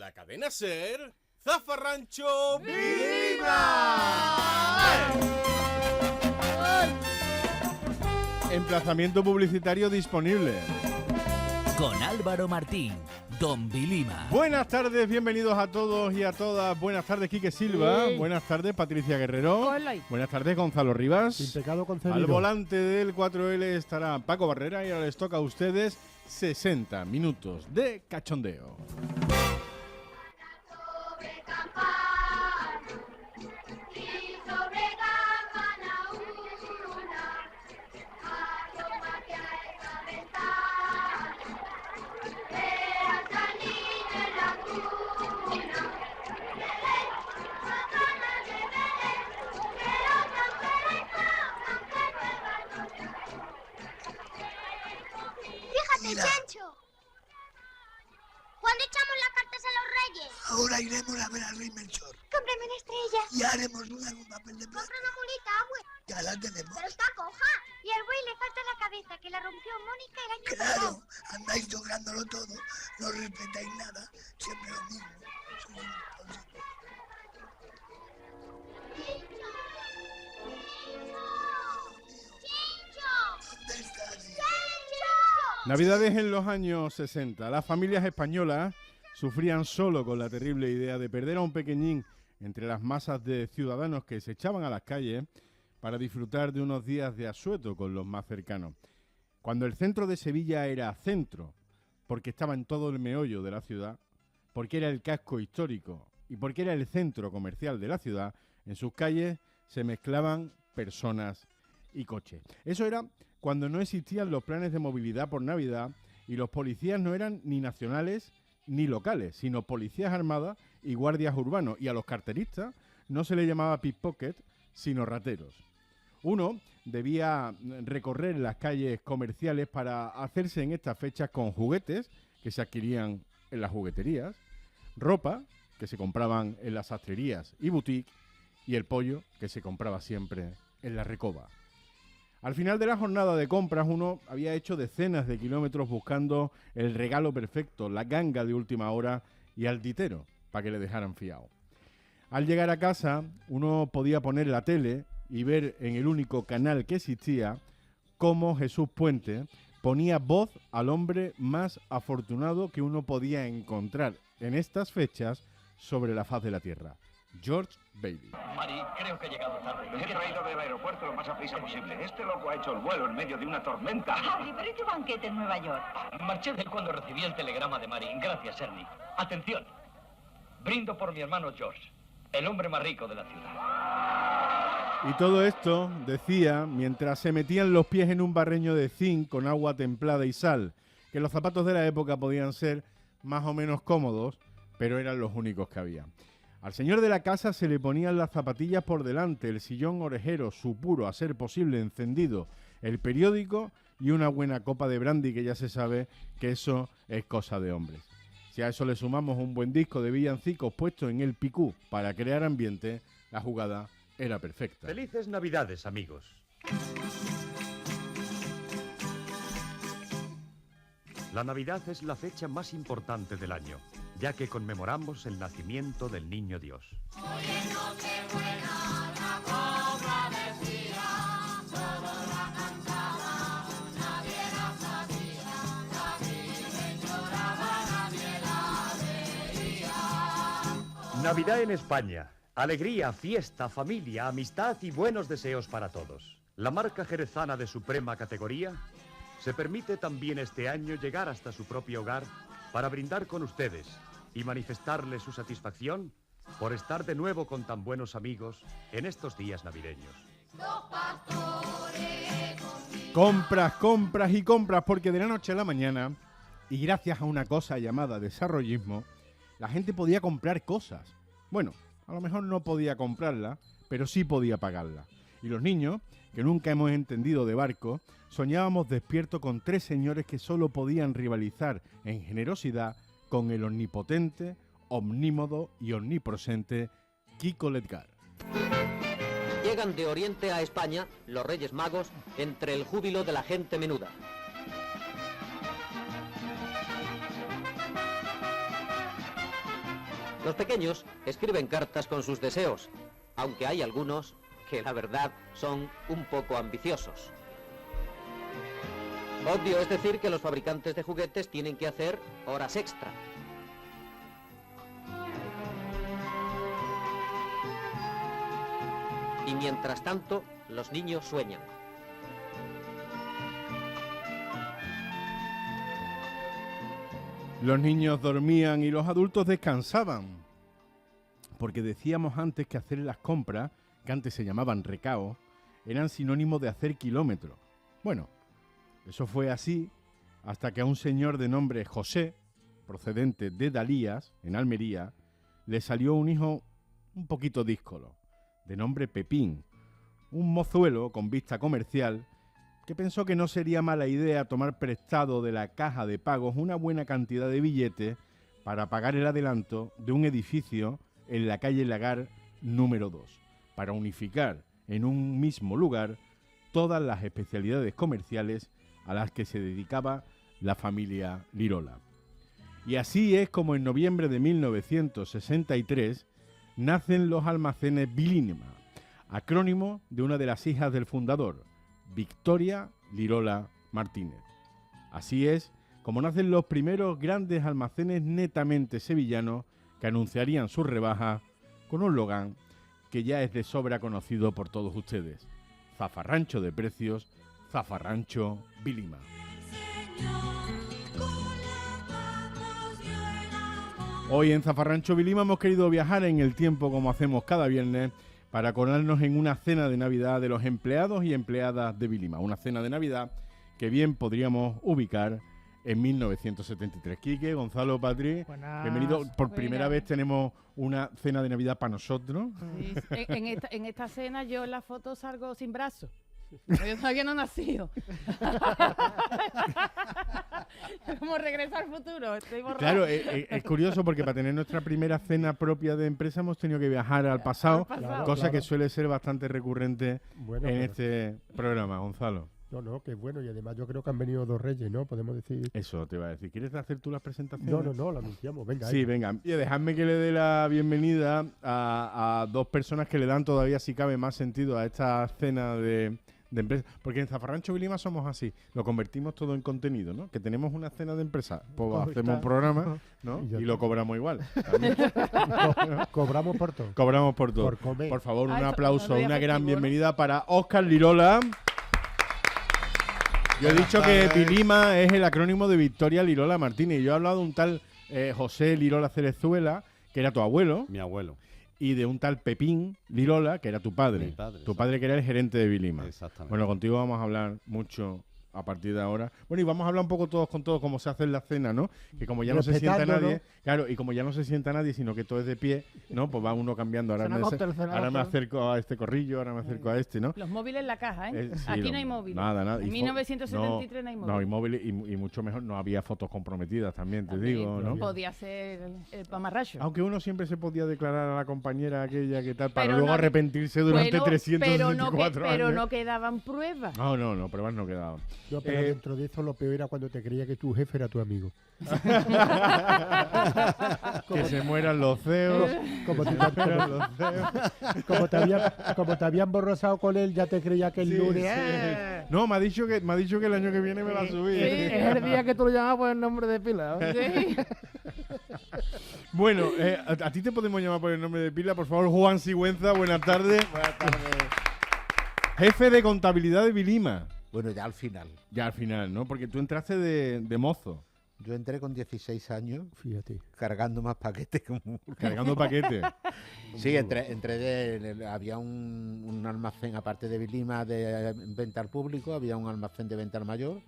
la cadena SER, Zafarrancho Vilima. Emplazamiento publicitario disponible. Con Álvaro Martín, Don Vilima. Buenas tardes, bienvenidos a todos y a todas. Buenas tardes, Quique Silva. Sí. Buenas tardes, Patricia Guerrero. Hola. Buenas tardes, Gonzalo Rivas. Sin pecado concebido. Al volante del 4L estará Paco Barrera y ahora les toca a ustedes 60 minutos de cachondeo. Chancho, ¿cuándo echamos las cartas a los reyes? Ahora iremos a ver al rey Melchor. Cómprame una estrella. Y haremos una con papel de plata. Compra una mulita, abue. Ya la tenemos. Pero está coja. Y al buey le falta la cabeza, que la rompió Mónica el año pasado. Claro, andáis tocándolo todo, no respetáis nada, siempre lo mismo. Sois imposibles. ¿Dónde estás, hija? Navidades en los años 60. Las familias españolas sufrían solo con la terrible idea de perder a un pequeñín entre las masas de ciudadanos que se echaban a las calles para disfrutar de unos días de asueto con los más cercanos. Cuando el centro de Sevilla era centro, porque estaba en todo el meollo de la ciudad, porque era el casco histórico y porque era el centro comercial de la ciudad, en sus calles se mezclaban personas y coches. Eso era cuando no existían los planes de movilidad por Navidad y los policías no eran ni nacionales ni locales, sino policías armadas y guardias urbanos. Y a los carteristas no se les llamaba pickpocket, sino rateros. Uno debía recorrer las calles comerciales para hacerse en estas fechas con juguetes que se adquirían en las jugueterías, ropa que se compraban en las sastrerías y boutique, y el pollo que se compraba siempre en la Recoba. Al final de la jornada de compras uno había hecho decenas de kilómetros buscando el regalo perfecto, la ganga de última hora y al titero para que le dejaran fiado. Al llegar a casa uno podía poner la tele y ver en el único canal que existía cómo Jesús Puente ponía voz al hombre más afortunado que uno podía encontrar en estas fechas sobre la faz de la tierra, George Bailey. Mari, creo que he llegado tarde. He traído del aeropuerto lo más a prisa posible. Este loco ha hecho el vuelo en medio de una tormenta. Harry, pero ¿y tu banquete en Nueva York? Marché de él cuando recibí el telegrama de Mari. Gracias, Ernie. Atención. Brindo por mi hermano George, el hombre más rico de la ciudad. Y todo esto, decía, mientras se metían los pies en un barreño de zinc con agua templada y sal, que los zapatos de la época podían ser más o menos cómodos, pero eran los únicos que había. Al señor de la casa se le ponían las zapatillas por delante, el sillón orejero, su puro, a ser posible, encendido, el periódico y una buena copa de brandy, que ya se sabe que eso es cosa de hombres. Si a eso le sumamos un buen disco de villancicos puesto en el picú para crear ambiente, la jugada era perfecta. Felices Navidades, amigos. La Navidad es la fecha más importante del año, ya que conmemoramos el nacimiento del Niño Dios. Hoy es Nochebuena, la cobra decía, todos la cantaban, nadie la sabía, la Virgen lloraba, nadie la veía. Navidad en España. Alegría, fiesta, familia, amistad y buenos deseos para todos. La marca jerezana de suprema categoría se permite también este año llegar hasta su propio hogar para brindar con ustedes y manifestarles su satisfacción por estar de nuevo con tan buenos amigos en estos días navideños. Compras, compras y compras, porque de la noche a la mañana, y gracias a una cosa llamada desarrollismo, la gente podía comprar cosas. Bueno, a lo mejor no podía comprarla, pero sí podía pagarla. Y los niños, que nunca hemos entendido de barco, soñábamos despierto con tres señores que solo podían rivalizar en generosidad con el omnipotente, omnímodo y omnipresente Kiko Ledgar. Llegan de Oriente a España los Reyes Magos entre el júbilo de la gente menuda. Los pequeños escriben cartas con sus deseos, aunque hay algunos que la verdad son un poco ambiciosos. Obvio es decir que los fabricantes de juguetes tienen que hacer horas extra. Y mientras tanto, los niños sueñan. Los niños dormían y los adultos descansaban. Porque decíamos antes que hacer las compras, que antes se llamaban recao, eran sinónimos de hacer kilómetros. Bueno, eso fue así hasta que a un señor de nombre José, procedente de Dalías, en Almería, le salió un hijo un poquito díscolo, de nombre Pepín, un mozuelo con vista comercial que pensó que no sería mala idea tomar prestado de la caja de pagos una buena cantidad de billetes para pagar el adelanto de un edificio en la calle Lagar número 2, para unificar en un mismo lugar todas las especialidades comerciales a las que se dedicaba la familia Lirola. Y así es como en noviembre de 1963 nacen los almacenes Vilima, acrónimo de una de las hijas del fundador, Victoria Lirola Martínez. Así es como nacen los primeros grandes almacenes netamente sevillanos que anunciarían sus rebajas con un slogan que ya es de sobra conocido por todos ustedes: zafarrancho de precios, zafarrancho Vilima. Hoy en Zafarrancho Vilima hemos querido viajar en el tiempo como hacemos cada viernes para colarnos en una cena de Navidad de los empleados y empleadas de Vilima. Una cena de Navidad que bien podríamos ubicar en 1973. Quique, Gonzalo, Patri, bienvenido. Por primera vez tenemos una cena de Navidad para nosotros. Sí, en esta cena yo en la foto salgo sin brazos. Yo todavía no he nacido. Como Regreso al Futuro. Estoy borrada. Claro, es curioso porque para tener nuestra primera cena propia de empresa hemos tenido que viajar al pasado, cosa que suele ser bastante recurrente en este programa, Gonzalo. No, que bueno, y además yo creo que han venido dos reyes, ¿no? Podemos decir... Eso te iba a decir. ¿Quieres hacer tú las presentaciones? No, lo anunciamos, venga. Sí, venga. Y dejadme que le dé la bienvenida a dos personas que le dan todavía, si cabe, más sentido a esta cena de empresa. Porque en Zafarrancho Vilima somos así, lo convertimos todo en contenido, ¿no? Que tenemos una cena de empresa, pues hacemos un programa, ¿no? Y lo cobramos igual. Cobramos por todo. Cobramos por todo. Por comer. Por favor, un aplauso, una gran bienvenida para Óscar Lirola. Yo he dicho que Vilima es el acrónimo de Victoria Lirola Martínez. Yo he hablado de un tal José Lirola Cerezuela, que era tu abuelo. Mi abuelo. Y de un tal Pepín Lirola, que era tu padre. Mi padre. Tu padre, que era el gerente de Vilima. Exactamente. Bueno, contigo vamos a hablar mucho a partir de ahora. Bueno, y vamos a hablar un poco todos con todos cómo se hace en la cena, ¿no? Que como ya no se sienta nadie, ¿no? Claro, y como ya no se sienta nadie, sino que todo es de pie, ¿no? Pues va uno cambiando. Ahora me acerco a este corrillo, ahora me acerco a este, ¿no? Los móviles en la caja, ¿eh? Sí, Aquí no hay móviles. Nada. En 1973 no hay móviles. No hay móviles y mucho mejor, no había fotos comprometidas también, te digo, ¿no? Podía ser el pamarracho. Aunque uno siempre se podía declarar a la compañera aquella que tal, para pero luego no, arrepentirse durante 364 años. Pero no quedaban pruebas. No, pruebas no quedaban. No, pero dentro de eso lo peor era cuando te creía que tu jefe era tu amigo. Que se mueran los CEOs. Como te habían borrosado con él, ya te creía que el lunes... Sí. No, me ha dicho que el año que viene me va a subir. Es el día que tú lo llamabas por el nombre de pila, ¿no? Sí. Bueno, a ti te podemos llamar por el nombre de pila, por favor, Juan Sigüenza, buenas tardes. Buenas tardes. Jefe de contabilidad de Vilima. Bueno, ya al final. Ya al final, ¿no? Porque tú entraste de mozo. Yo entré con 16 años. Fíjate. Cargando más paquetes que un... Cargando paquetes. Sí, había un almacén, aparte de Vilima, de venta al público, había un almacén de venta al mayor.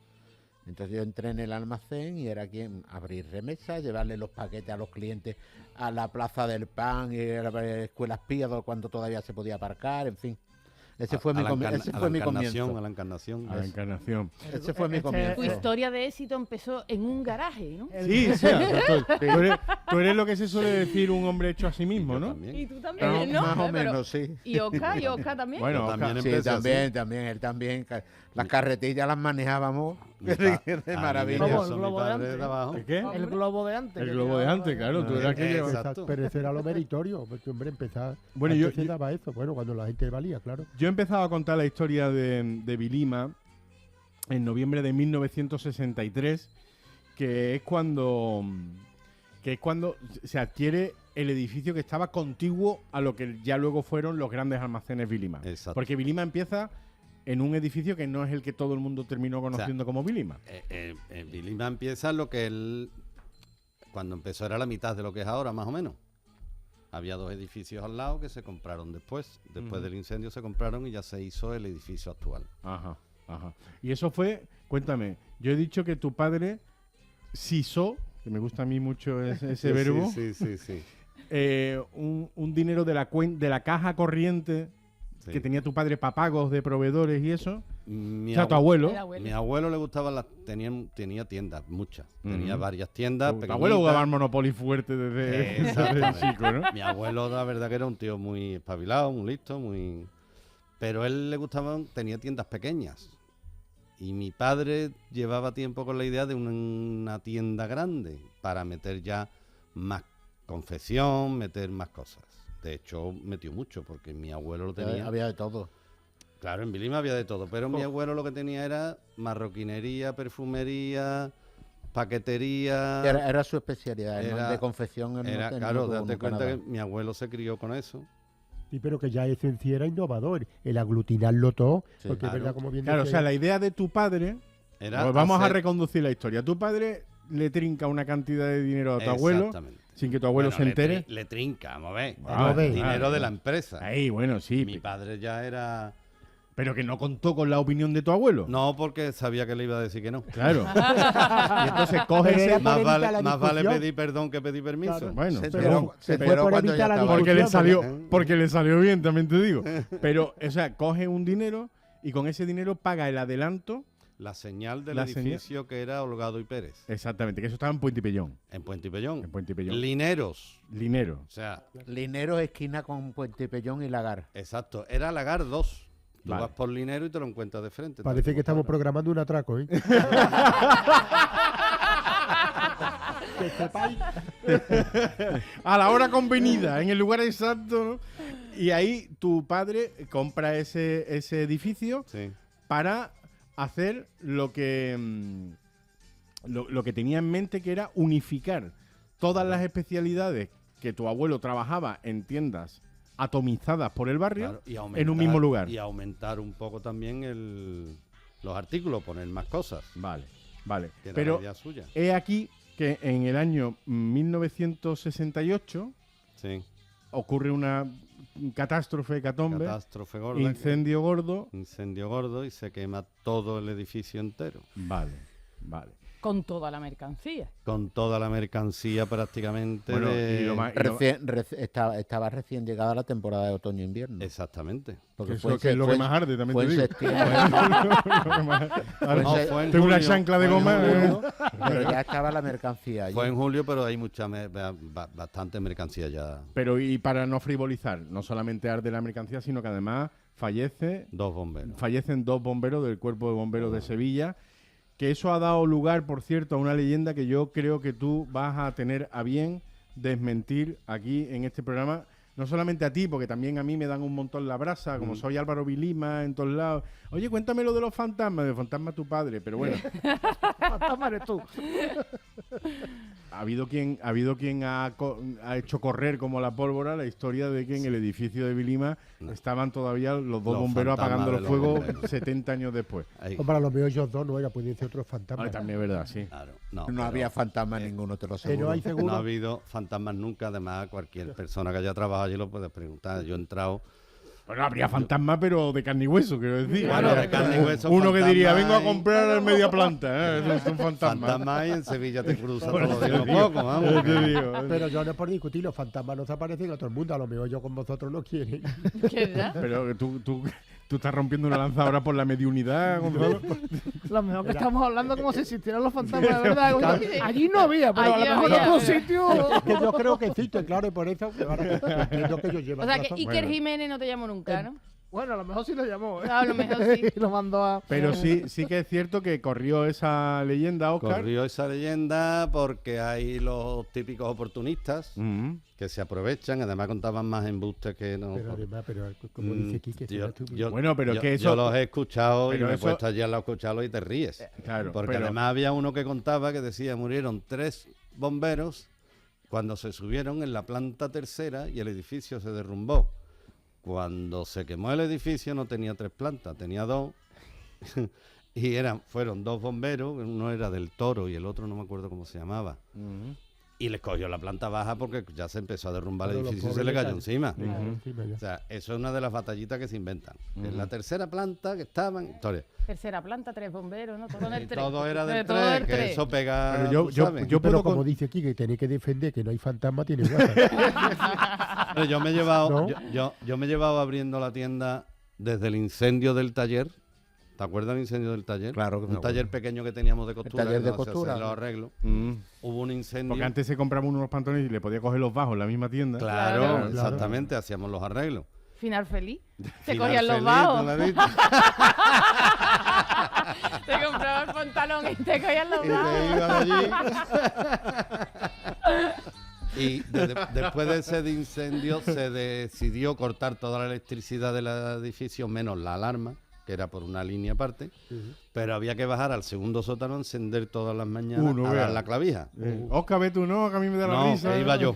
Entonces yo entré en el almacén y era quien abrir remesas, llevarle los paquetes a los clientes a la Plaza del Pan y a las Escuelas Pías, cuando todavía se podía aparcar, en fin. Ese fue mi comienzo. A la encarnación. Ese fue mi comienzo. Tu historia de éxito empezó en un garaje, ¿no? Sí, tú eres lo que se suele decir un hombre hecho a sí mismo, ¿no? Y tú también, ¿no? Más o menos, sí. Y Oscar también. Bueno, también, él también. Las carretillas las manejábamos Qué maravilla. Globo, el Eso, mi globo de padre antes. de abajo. ¿El qué? El globo de antes. El que globo de llevaba- antes, claro. Tú eras que llevaba. Exacto. Pero eso era lo meritorio, porque hombre, empezar. Bueno, Antes yo- se daba eso, bueno, cuando la gente valía, claro. Yo he empezado a contar la historia de Vilima en noviembre de 1963, que es cuando se adquiere el edificio que estaba contiguo a lo que ya luego fueron los grandes almacenes Vilima. Exacto. Porque Vilima empieza en un edificio que no es el que todo el mundo terminó conociendo como Vilima. Vilima empieza lo que él, cuando empezó era la mitad de lo que es ahora, más o menos. Había 2 edificios al lado que se compraron después. Después del incendio se compraron y ya se hizo el edificio actual. Ajá, ajá. Y eso fue, cuéntame, yo he dicho que tu padre sisó, que me gusta a mí mucho ese Sí, verbo, sí. un dinero de la caja corriente Sí. que tenía tu padre para pagos de proveedores y eso. Mi O sea, tu abuelo. El abuelo. Mi abuelo le gustaban tenía tiendas, muchas. Tenía Ujú. varias tiendas. Tu abuelo jugaba al pequeñitas. Monopoly fuerte desde Exactamente. chico, ¿no? Mi abuelo, la verdad que era un tío muy espabilado, muy listo, pero él le gustaban, tenía tiendas pequeñas. Y mi padre llevaba tiempo con la idea de una tienda grande para meter ya más confección, meter más cosas. De hecho, metió mucho porque mi abuelo lo tenía. Había de todo. Claro, en Vilima había de todo, pero mi abuelo lo que tenía era marroquinería, perfumería, paquetería. Era su especialidad, Era- de confección. él no Era, tenía- claro, no tuvo date nunca cuenta nada. que mi abuelo se crió con eso. Sí, pero que ya eso en sí era innovador, el aglutinarlo todo, Sí, porque claro. es verdad, como bien Claro, o dice- sea, la idea de tu padre, Era pues vamos a hacer- reconducir la historia. Tu padre le trinca una cantidad de dinero a tu abuelo Exactamente. sin que tu abuelo Bueno, se entere. Le trinca, vamos a ver. Ah, Dinero ah, de la empresa. Ahí, bueno, sí. Mi padre ya era... Pero que no contó con la opinión de tu abuelo. No, porque sabía que le iba a decir que no. Claro. Y entonces coge Pero ese... era por Más evitar la vale discusión. pedir perdón que pedir permiso. Claro. Bueno, Se pero, enteró- se pero- enteró por cuando ya evitar la estaba- porque le discusión, salió, porque le salió bien, también te digo. Pero, o sea, coge un dinero y con ese dinero paga el adelanto. La señal del La señal- edificio que era Holgado y Pérez. Exactamente, que eso estaba en Puente y Pellón. En Puente y Pellón. En Puente y Pellón. Lineros. Linero. O sea, Linero, esquina con Puente Pellón y Lagar. exacto. Era Lagar 2. Tú Vale. vas por Linero y te lo encuentras de frente. Parece tal que estamos como ahora. programando un atraco, ¿eh? Que sepáis. A la hora convenida, en el lugar exacto, ¿no? Y ahí tu padre compra ese edificio Sí. para hacer lo que lo que tenía en mente, que era unificar todas las especialidades que tu abuelo trabajaba en tiendas atomizadas por el barrio Claro, y en un mismo lugar. Y aumentar un poco también los artículos, poner más cosas. Vale, vale. Que era Pero la idea suya. he aquí que en el año 1968 Sí. ocurre una catástrofe hecatombe, Catástrofe gorda. incendio gordo. Incendio gordo y se quema todo el edificio entero. Vale, vale. Con toda la mercancía. Con toda la mercancía prácticamente. Bueno, de- y lo más- Estaba recién llegada la temporada de otoño-invierno. Exactamente. Porque Eso fue en que es lo fue que en- más arde, también fue te en digo. septiembre. Lo que más- Ahora, No, fue en tengo una julio, chancla de fue en goma. julio. Pero ya estaba la mercancía allí. Fue en julio, pero hay bastante mercancía ya. Pero y para no frivolizar, no solamente arde la mercancía, sino que además fallecen 2 bomberos. 2 bomberos del Cuerpo de Bomberos de Sevilla. Que eso ha dado lugar, por cierto, a una leyenda que yo creo que tú vas a tener a bien desmentir aquí en este programa. No solamente a ti, porque también a mí me dan un montón la brasa, como soy Álvaro Vilima en todos lados. Oye, cuéntame lo de los fantasmas, de fantasma tu padre, pero bueno. Fantasma eres tú. Ha habido quien ha hecho correr como la pólvora la historia de que en el edificio de Vilima estaban todavía los 2 Los bomberos fantasmas apagando de los los fuegos bomberos. 70 años después. Ahí. O para los míos ellos dos no era, podían ser otros fantasmas. Ah, también es verdad, sí. Claro, No pero había fantasma ninguno, te lo Pero aseguro. hay seguro. no ha habido fantasmas nunca. Además, cualquier persona que haya trabajado allí lo puede preguntar. Yo he entrado. Bueno, habría fantasmas, pero de carne y hueso, quiero decir. Bueno, de carne y hueso, Uno que diría, vengo a fantasmas comprar el media planta. Eso es un fantasma. Fantasmas y en Sevilla te cruzan Bueno, todos los días te digo, poco, vamos. te digo. Pero yo no es por discutir, los fantasmas no se aparecen a todo el mundo, a lo mejor yo con vosotros no quieren. ¿Qué edad? Pero tú estás rompiendo una lanza ahora por la mediunidad, Gonzalo. Lo mejor que estamos hablando como si existieran los fantasmas de verdad. Allí no había, pero Allí a lo mejor en había, otro pero- sitio. Es que yo creo que existen, claro, y por eso ahora entiendo que ellos llevan O sea que razón. Iker Bueno. Jiménez no te llamó nunca, ¿no? Bueno, a lo mejor sí lo llamó, ¿eh? A lo mejor sí. Lo mandó a... Pero sí que es cierto que corrió esa leyenda, Óscar. Corrió esa leyenda porque hay los típicos oportunistas que se aprovechan, además contaban más embustes que no. Pero además, como dice Quique, Bueno, pero que eso... Yo los he escuchado y pero me he eso- puesto allí al lado a escucharlo y te ríes. Claro, Porque pero- además había uno que contaba que decía, murieron 3 bomberos cuando se subieron en la planta tercera y el edificio se derrumbó. Cuando se quemó el edificio no tenía 3 plantas, tenía 2. Y fueron 2 bomberos, uno era del Toro y el otro no me acuerdo cómo se llamaba. Y les cogió la planta baja porque ya se empezó a derrumbar el Pero los edificio y se pobres le le cayó encima. encima ya. O sea, eso es una de las batallitas que se inventan. En la tercera planta que estaban, historia. Tercera planta, 3 bomberos, ¿no? Todo en el Y 3. todo era del 3, que eso pega. Pero tú sabes. Pero como dice Quique, tenéis que defender que no hay fantasma, tiene WhatsApp. Pero yo me he llevado, ¿No? yo me he llevado abriendo la tienda desde el incendio del taller. ¿Te acuerdas del incendio del taller? Claro que me Un taller pequeño que teníamos de costura. taller que de no se costura. hacían los arreglos. Hubo un incendio. Porque antes se compraba unos pantalones y le podía coger los bajos en la misma tienda. Claro, exactamente, hacíamos los arreglos. Final feliz. Se Final cogían los feliz, bajos. ¿tú lo has visto? Te compraba el pantalón y te cogían los Y bajos. te ibas allí. Y después de ese incendio se decidió cortar toda la electricidad del edificio, menos la alarma, que era por una línea aparte, pero había que bajar al segundo sótano, encender todas las mañanas a dar la clavija. Óscar, ve tú, no, que a mí me da la No, risa. que iba yo.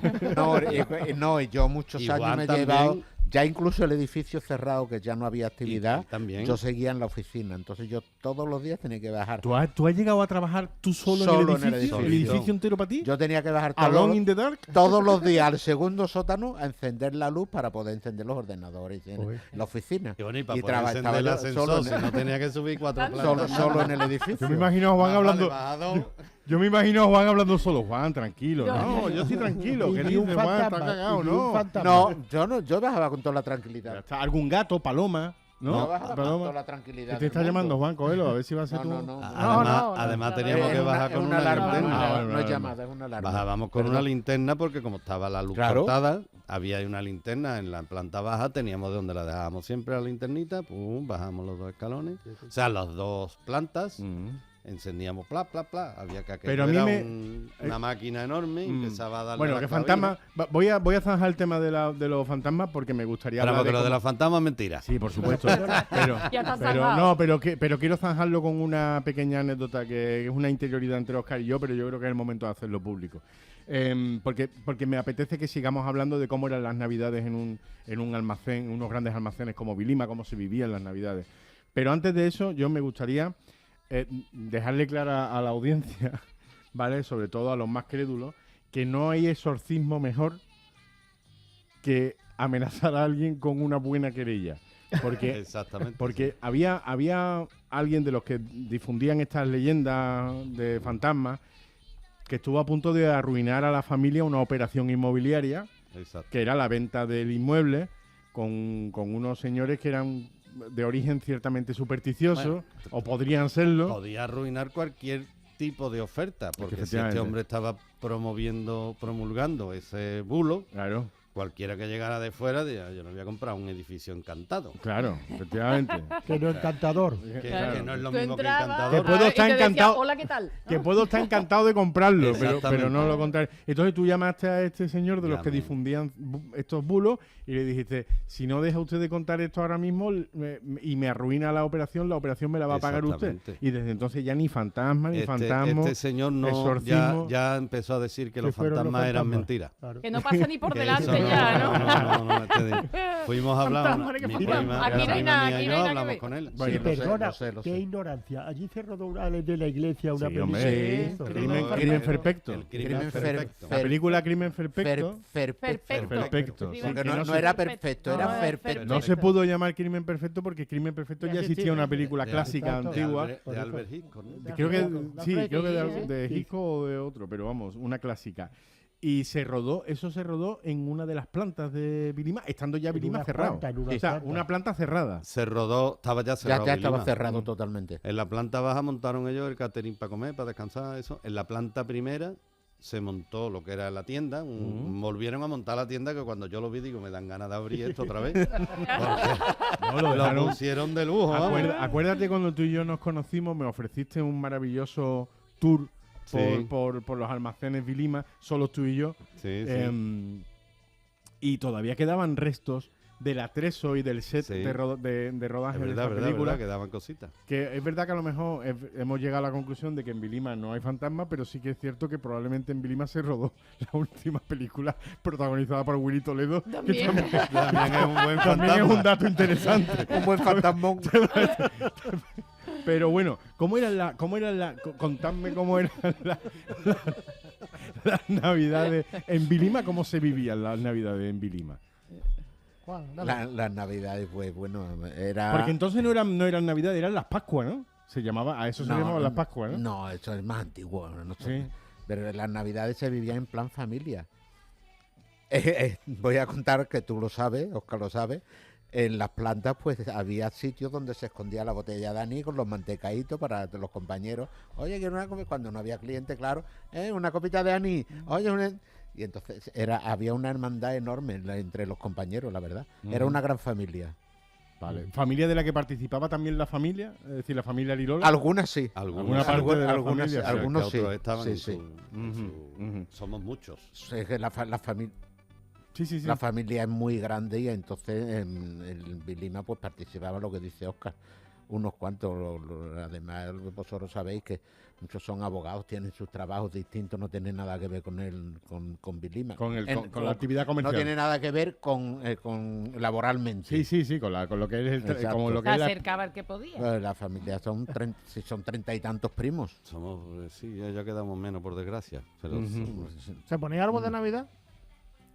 No, yo muchos Igual años me he también- llevado, ya incluso el edificio cerrado, que ya no había actividad, y también. yo seguía en la oficina, entonces yo todos los días tenía que bajar. ¿Tú has llegado a trabajar tú solo Solo en el edificio? ¿El edificio entero para ti? Yo tenía que bajar ¿Alone in the dark? todos los días al segundo sótano a encender la luz para poder encender los ordenadores en la oficina. Y bueno, y para Y poder estaba encender el yo ascensor, solo si en no tenía que subir 4 Solo, plantas. solo en el edificio. Yo me imagino a Juan Más hablando. vale, bajado. Yo me imagino a Juan hablando solo. Juan, tranquilo. Yo- No, yo estoy tranquilo. ¿Qué Y un dices, Juan? Está fantasma, cagado, y un ¿no? fantasma. No, yo bajaba con toda la Ya tranquilidad. está, algún gato, paloma, Yo ¿no? bajaba con Paloma. toda la tranquilidad. ¿Qué te del está mundo. llamando, Juan? Cógelo, a ver si va a ser tú. Además teníamos que bajar con una alarma, linterna. no es llamada, es una alarma. Bajábamos con Perdón. una linterna porque como estaba la luz Claro. cortada, había ahí una linterna en la planta baja, teníamos de donde la dejábamos siempre la linternita, pum, bajamos los 2 escalones, o sea, las 2 plantas, encendíamos, pla, pla, pla, había que Pero a mí era me- una máquina enorme y empezaba a darle Bueno, la que clavija. fantasma. Voy a zanjar el tema de los fantasmas porque me gustaría Pero hablar porque lo de cómo- los fantasmas es mentira. Sí, por supuesto. pero Ya está pero zanjado. no, pero quiero zanjarlo con una pequeña anécdota que es una interioridad entre Óscar y yo, pero yo creo que es el momento de hacerlo público. Porque me apetece que sigamos hablando de cómo eran las navidades en un almacén, unos grandes almacenes como Vilima, cómo se vivían las navidades. Pero antes de eso, yo me gustaría dejarle clara a la audiencia, ¿vale? Sobre todo a los más crédulos, que no hay exorcismo mejor que amenazar a alguien con una buena querella. Porque, Exactamente. porque había alguien de los que difundían estas leyendas de fantasmas que estuvo a punto de arruinar a la familia una operación inmobiliaria, Exacto. que era la venta del inmueble, con unos señores que eran de origen ciertamente supersticioso, Bueno, o podrían serlo. Podía arruinar cualquier tipo de oferta, porque si Efectivamente. este hombre estaba promulgando ese bulo, Claro, cualquiera que llegara de fuera diría, yo no voy a comprar un edificio encantado. claro, efectivamente. Que no es encantador. Que no es lo Tú mismo que entrabas, encantador. Que puedo y estar te decía, encantado. hola, ¿qué tal? Que puedo estar encantado de comprarlo, pero Exactamente. no lo contrario. Entonces tú llamaste a este señor de los que Llamé. difundían estos bulos y le dijiste, si no deja usted de contar esto ahora mismo y me arruina la operación me la va a pagar usted. Exactamente. Y desde entonces ya ni fantasma, ni Este fantasma. señor no exorcismo. ya empezó a decir que los fueron los fantasmas eran fantasmas. mentiras. Claro. Que no pasa ni por Que delante eso ya, ¿no? Fuimos a hablar, Fantasma, mi que prima, fantasma. Aquí no hay prima nada, mía aquí y no yo hay nada que hablamos ver. con él. Bueno, Sí, lo sé, Perdona, lo sé, lo qué sé. ignorancia. Allí se rodó de la iglesia una Sí, película. hombre, de sí. eso, ¿no? Crimen perfecto. El Crimen crimen perfecto. La película Crimen Perfecto. Perfecto. Perfecto. Sí, sí, Porque que no, se- no era perfecto, No, era es perfecto. no se pudo llamar Crimen Perfecto porque Crimen Perfecto ya existía una película De- clásica de- antigua. De Albert Hitchcock, ¿no? Creo que La sí, Freddy, creo que sí, de sí. Hitchcock o de otro, pero vamos, una clásica. Y eso se rodó en una de las plantas de Vilima, estando ya En Vilima una cerrado. planta, en una O sea, planta. una planta cerrada. Se rodó, estaba ya cerrado. Ya estaba Vilima. cerrado totalmente. En la planta baja montaron ellos el catering para comer, para descansar, eso. En la planta primera se montó lo que era la tienda, volvieron a montar la tienda que cuando yo lo vi digo, me dan ganas de abrir esto otra vez. No, lo lo dejaron- pusieron de lujo. vamos. Acuérdate cuando tú y yo nos conocimos, me ofreciste un maravilloso tour Sí. por los almacenes Vilima, solo tú y yo. Sí, sí. Y todavía quedaban restos del atrezo y del set Sí. de rodaje Es de verdad, esta película. verdad, que daban cositas. Que es verdad que a lo mejor hemos llegado a la conclusión de que en Vilima no hay fantasma, pero sí que es cierto que probablemente en Vilima se rodó la última película protagonizada por Willy Toledo. que También. también es un buen también es fantasma. un dato interesante. Un buen fantasmón. Pero bueno, contadme cómo eran las navidades en Vilima, cómo se vivían las navidades en Vilima. Las navidades, pues bueno, era... Porque entonces no eran navidades, eran las Pascuas, ¿no? Se llamaba, a eso se llamaban las Pascuas, ¿no? No, eso es más antiguo. No sé. Sí. Pero las navidades se vivían en plan familia. Voy a contar que tú lo sabes, Oscar lo sabe. En las plantas pues había sitios donde se escondía la botella de anís con los mantecaditos para los compañeros. Oye, quiero una copita, cuando no había cliente, claro, una copita de anís. Oye, y entonces había una hermandad enorme entre los compañeros, la verdad. Era una gran familia. Vale. ¿Familia de la que participaba también la familia? Es decir, la familia Lirola. Algunas sí. Alguna parte de la algunas familia. sí, algunos sí. Otros estaban Sí, en sí. Somos muchos. Es que la familia... Sí, sí, sí. La familia es muy grande y entonces en Vilima pues participaba lo que dice Oscar, unos cuantos. Además vosotros sabéis que muchos son abogados, tienen sus trabajos distintos, no tienen nada que ver con Vilima. Con la actividad comercial. No tiene nada que ver con laboralmente. Sí, con lo que es el Exacto. como lo que Se es acercaba el que podía. La familia son 30 y tantos primos. Somos, sí, ya quedamos menos por desgracia. Pero ¿Se ponía árbol de Navidad?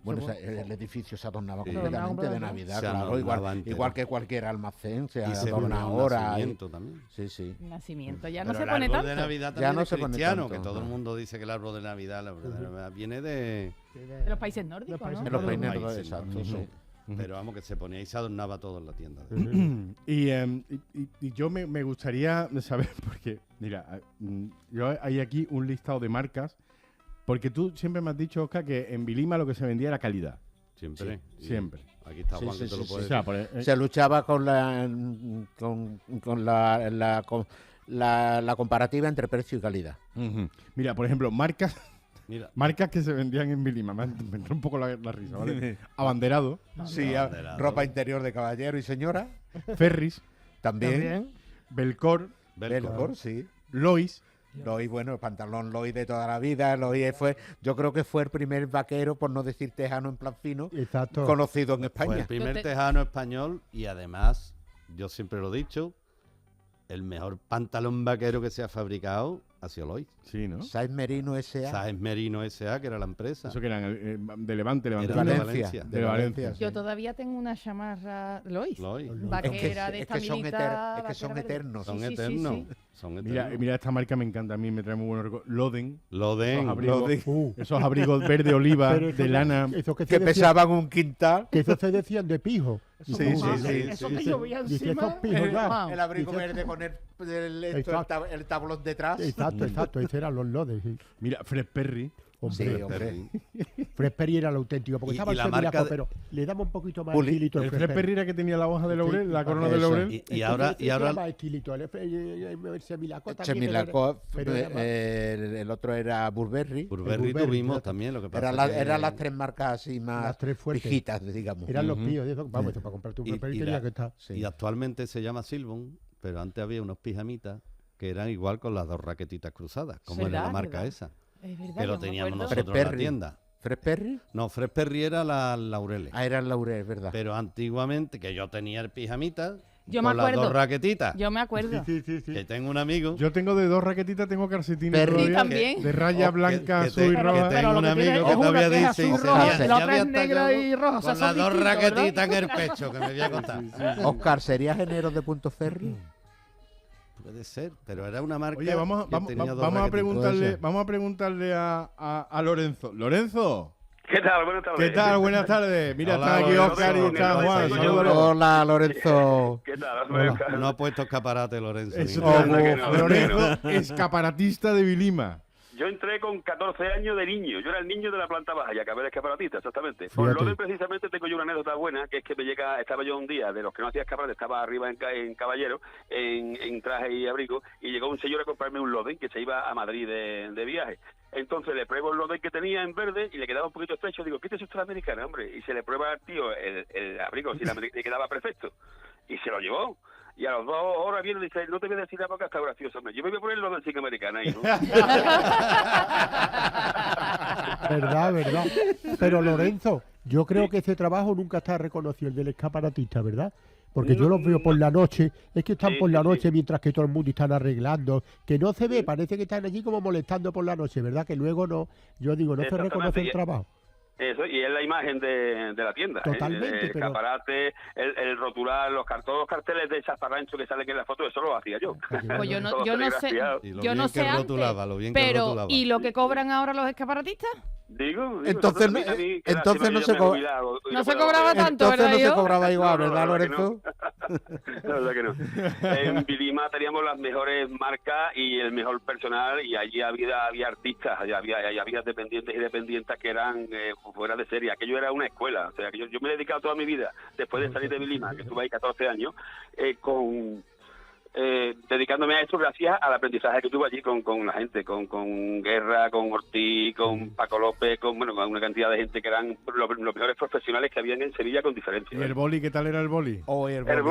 Bueno, el edificio se adornaba Sí. completamente de Adornaba, Navidad, Se claro, adornaba entero. igual que cualquier almacén, se Y se adorna ponía un ahora. nacimiento también. Sí, sí. Nacimiento, ya no Pero se el pone árbol tanto. de Navidad Ya también no es se pone cristiano, tanto, que todo el no. mundo dice que el árbol de Navidad, la verdad, de Navidad viene de De los países nórdicos, ¿no? En los países países, exacto, ¿no? sí. Pero vamos, que se ponía y se adornaba todo en la tienda. Y yo me gustaría saber, porque, mira, yo hay aquí un listado de marcas, porque tú siempre me has dicho, Oscar, que en Vilima lo que se vendía era calidad. Siempre. Sí, siempre. Aquí está Sí, Juan, sí, que te sí, lo sí. puede O sea, decir. Se luchaba con la comparativa entre precio y calidad. Mira, por ejemplo, marcas Mira, que se vendían en Vilima. Me entró un poco la risa, ¿vale? Abanderado, Sí, Abanderado. ropa interior de caballero y señora. Ferris, También. Belcor, Belcor, sí. Lois. Lois, bueno, el pantalón Lois de toda la vida. Lois yo creo que fue el primer vaquero, por no decir tejano en plan fino, Exacto. conocido en fue España. el primer Entonces- tejano español y además, yo siempre lo he dicho, el mejor pantalón vaquero que se ha fabricado ha sido Lois. Sí, ¿no? Sáenz Merino S.A. Sáenz Merino S.A., que era la empresa. Eso que eran de Levante, Era Levantino. de Valencia. Valencia. De Valencia. Yo todavía tengo una chamarra Lois. Lois. Vaquera de esta son militar. es que son vaquera verde. eternos. Son Sí, sí, sí, eternos. sí. Son Mira, eternos. mira, esta marca me encanta, a mí me trae muy buenos recuerdos. Loden. Loden. Esos abrigos verde oliva, Pero eso de no- lana. eso que se Que decía- pesaban un quintal. Que eso se decían de pijo. Sí, sí, sí. Eso sí, que sí. llovía Dice, encima. esos pijos ya. El abrigo Dice- verde con el Exacto. tablón detrás. Exacto, esos eran los lodes. Sí. Mira, Fred Perry. Hombre, Sí, hombre. Fred Perry era el auténtico, porque Y- estaba y el la semilaco, marca de- pero le daba un poquito más Puli- estilito al El Fred Perry era que tenía la hoja de laurel, la corona de Eso. laurel. Y ahora, más estilito. El semilaco también. Chemilaco, pero era más- el otro era Burberry. Burberry Burberry, tuvimos exacto. también, lo que pasa Eran que- las tres marcas así más Las tres fuertes. viejitas, digamos. Eran los píos de eso. Vamos, para comprar tu Y- Burberry y tenía la- que estar. Sí. Y actualmente se llama Silbon, pero antes había unos pijamitas que eran igual con las dos raquetitas cruzadas, como era la ¿Verdad? marca ¿Verdad? esa, Es verdad, que lo yo me teníamos acuerdo. nosotros en la Perry. tienda. ¿Fred Perry? No, Fred Perry era la Laureles. Ah, era el laurel, ¿verdad? Pero antiguamente, que yo tenía el pijamita Yo me con las acuerdo. dos raquetitas, Yo me acuerdo. que tengo un amigo Yo tengo de dos raquetitas, tengo calcetines Perry todavía, también. de raya Oh, blanca, que azul y te- roja. que tengo un lo que tiene amigo es que una todavía que es dice y azul se roja, había- la ya otra había es negra tallado y roja, o sea, con son las dos distintos, ¿verdad? raquetitas en el pecho, que me voy a contar. Oscar, ¿serías enero de Punto Ferry? Puede ser, pero era una marca Oye, vamos, que vamos, tenía dos vamos a raquetitas. preguntarle, vamos a preguntarle a Lorenzo. Lorenzo, ¿Qué tal? Buenas tardes. ¿qué tal? Buenas tardes. Mira, Hola, están aquí Lorenzo. Oscar y está Hola, Juan. soy yo. Salúdalo. Hola, Lorenzo. ¿Qué tal? No ha puesto escaparate, Lorenzo. Eso ni te nada. digo, que no, Lorenzo, escaparatista de Vilima. Yo entré con 14 años de niño. Yo era el niño de la planta baja y acabé de escaparatista, exactamente. Fíjate. Por Loden, precisamente, tengo yo una anécdota buena, que es que estaba yo un día, de los que no hacía escaparate, estaba arriba en Caballero, en traje y abrigo, y llegó un señor a comprarme un Loden que se iba a Madrid de viaje. Entonces le pruebo el Loden que tenía en verde y le quedaba un poquito estrecho. Digo, quítese usted la americana, hombre. Y se le prueba al tío el abrigo, si le quedaba perfecto. Y se lo llevó. Y a las 2 horas viene y dice, no te voy a decir nada porque está gracioso, hombre. Yo me voy a poner el Loden americana ahí, ¿no? Verdad. Pero Lorenzo, yo creo que ese trabajo nunca está reconocido, el del escaparatista, ¿verdad? Porque yo los veo por la noche, es que están por la noche mientras que todo el mundo están arreglando, que no se ve, parece que están allí como molestando por la noche, ¿verdad? Que luego no, yo digo, no se reconoce el trabajo. Eso, y es la imagen de la tienda. Totalmente, el escaparate, el rotular, todos los carteles de Zafarrancho que salen en la foto, eso lo hacía yo. Pues yo no sé, yo no sé antes, pero ¿y lo que cobran ahora los escaparatistas? Digo, entonces no se cobraba tanto, ¿verdad? No se cobraba igual, ¿verdad, Lorenzo? La verdad que no. En Vilima teníamos las mejores marcas y el mejor personal, y allí había artistas, había dependientes y dependientas que eran fuera de serie. Aquello era una escuela. O sea, que yo me he dedicado toda mi vida, después de salir de Vilima, que estuve ahí 14 años, dedicándome a esto gracias al aprendizaje que tuve allí con la gente, con Guerra, con Ortiz, con Paco López, con una cantidad de gente que eran los mejores profesionales que habían en Sevilla, con diferencia. ¿Y el boli? ¿Qué tal era el boli? El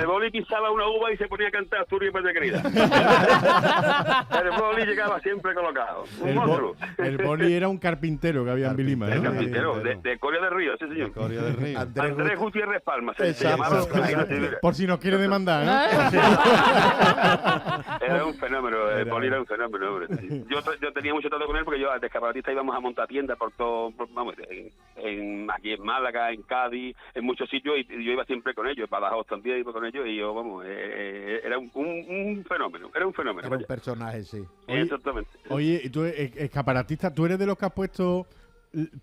boli pisaba una uva y se ponía a cantar Asturias Patria Querida. El boli llegaba siempre colocado. El boli era un carpintero que había en Vilima, ¿no? El carpintero, de Coria del Río, sí señor. Coria del Río. Andrés Gutiérrez Palma, se llamaba. Por si nos quiere demandar, ¿no? Era un fenómeno, el boli era un fenómeno, hombre. Yo tenía mucho trato con él porque yo de escaparatista íbamos a montar tiendas por todo, vamos, aquí en Málaga, en Cádiz, en muchos sitios, y yo iba siempre con ellos, Badajoz también iba con ellos, y yo, vamos, era un fenómeno, era un fenómeno. Era un personaje, sí. Exactamente. Oye, y tú, escaparatista, ¿tú eres de los que has puesto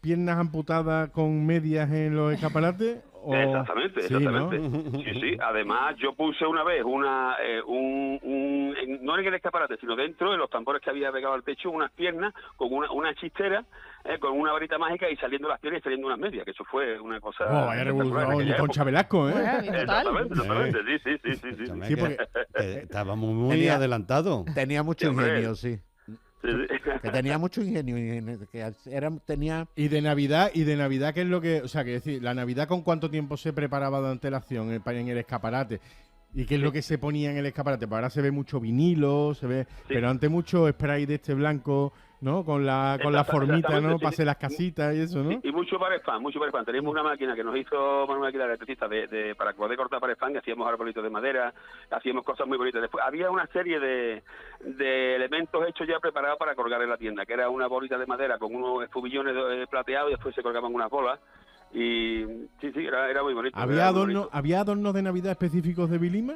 piernas amputadas con medias en los escaparates? Exactamente. Sí, ¿no? Sí. Además, yo puse una vez no en el escaparate, sino dentro de los tambores que había pegado al techo, unas piernas con una chistera, con una varita mágica, y saliendo las piernas y saliendo unas medias, que eso fue una cosa... vaya revolución, y Concha Velasco, ¿eh? Exactamente, sí. Sí, porque estaba muy adelantado. Tenía mucho ingenio, sí. Que tenía mucho ingenio, tenía... Y de Navidad, ¿qué es lo que...? O sea, que decir, la Navidad, ¿con cuánto tiempo se preparaba de antelación en el escaparate? ¿Y qué es lo que se ponía en el escaparate? Pues ahora se ve mucho vinilo, pero antes mucho spray de este blanco, ¿no? Con la formita, ¿no? Para hacer las casitas y eso, ¿no? Y mucho parefán. Teníamos una máquina que nos hizo Manuel Aguilar, electricista, para poder cortar parefán, y hacíamos arbolitos de madera, hacíamos cosas muy bonitas. Después había una serie de elementos hechos ya preparados para colgar en la tienda, que era una bolita de madera con unos espubillones plateados, y después se colgaban unas bolas. Y sí, era muy bonito. ¿Había adornos de Navidad específicos de Vilima?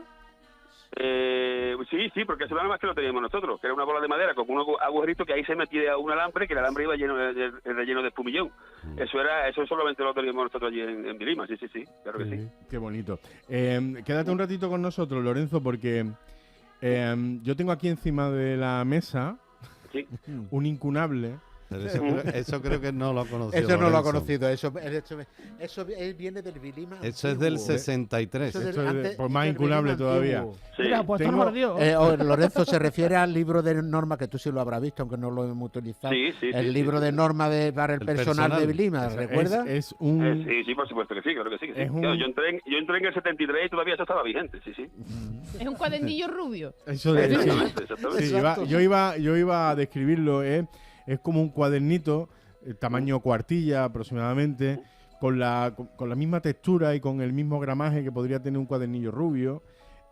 Sí, porque eso nada más que lo teníamos nosotros, que era una bola de madera con un agujerito que ahí se metía un alambre, que el alambre iba relleno de espumillón. Eso solamente lo teníamos nosotros allí en Vilima, sí, claro que sí. Qué bonito. Quédate un ratito con nosotros, Lorenzo, porque yo tengo aquí encima de la mesa un incunable. Pero eso creo que no lo ha conocido. Eso no lo ha conocido. Eso viene del Vilima. Eso es del 63. Pues más incunable todavía. Mira, pues esto no me dio. Lorenzo se refiere al libro de norma, que tú sí lo habrás visto, aunque no lo hemos utilizado. El libro de norma para el personal de Vilima, ¿recuerdas? Sí, por supuesto que sí, creo que sí. Yo entré en el 73 y todavía eso estaba vigente, sí. Es un cuadernillo rubio. Eso de exactamente. Yo iba a describirlo, es como un cuadernito, tamaño cuartilla aproximadamente, con la misma textura y con el mismo gramaje que podría tener un cuadernillo rubio,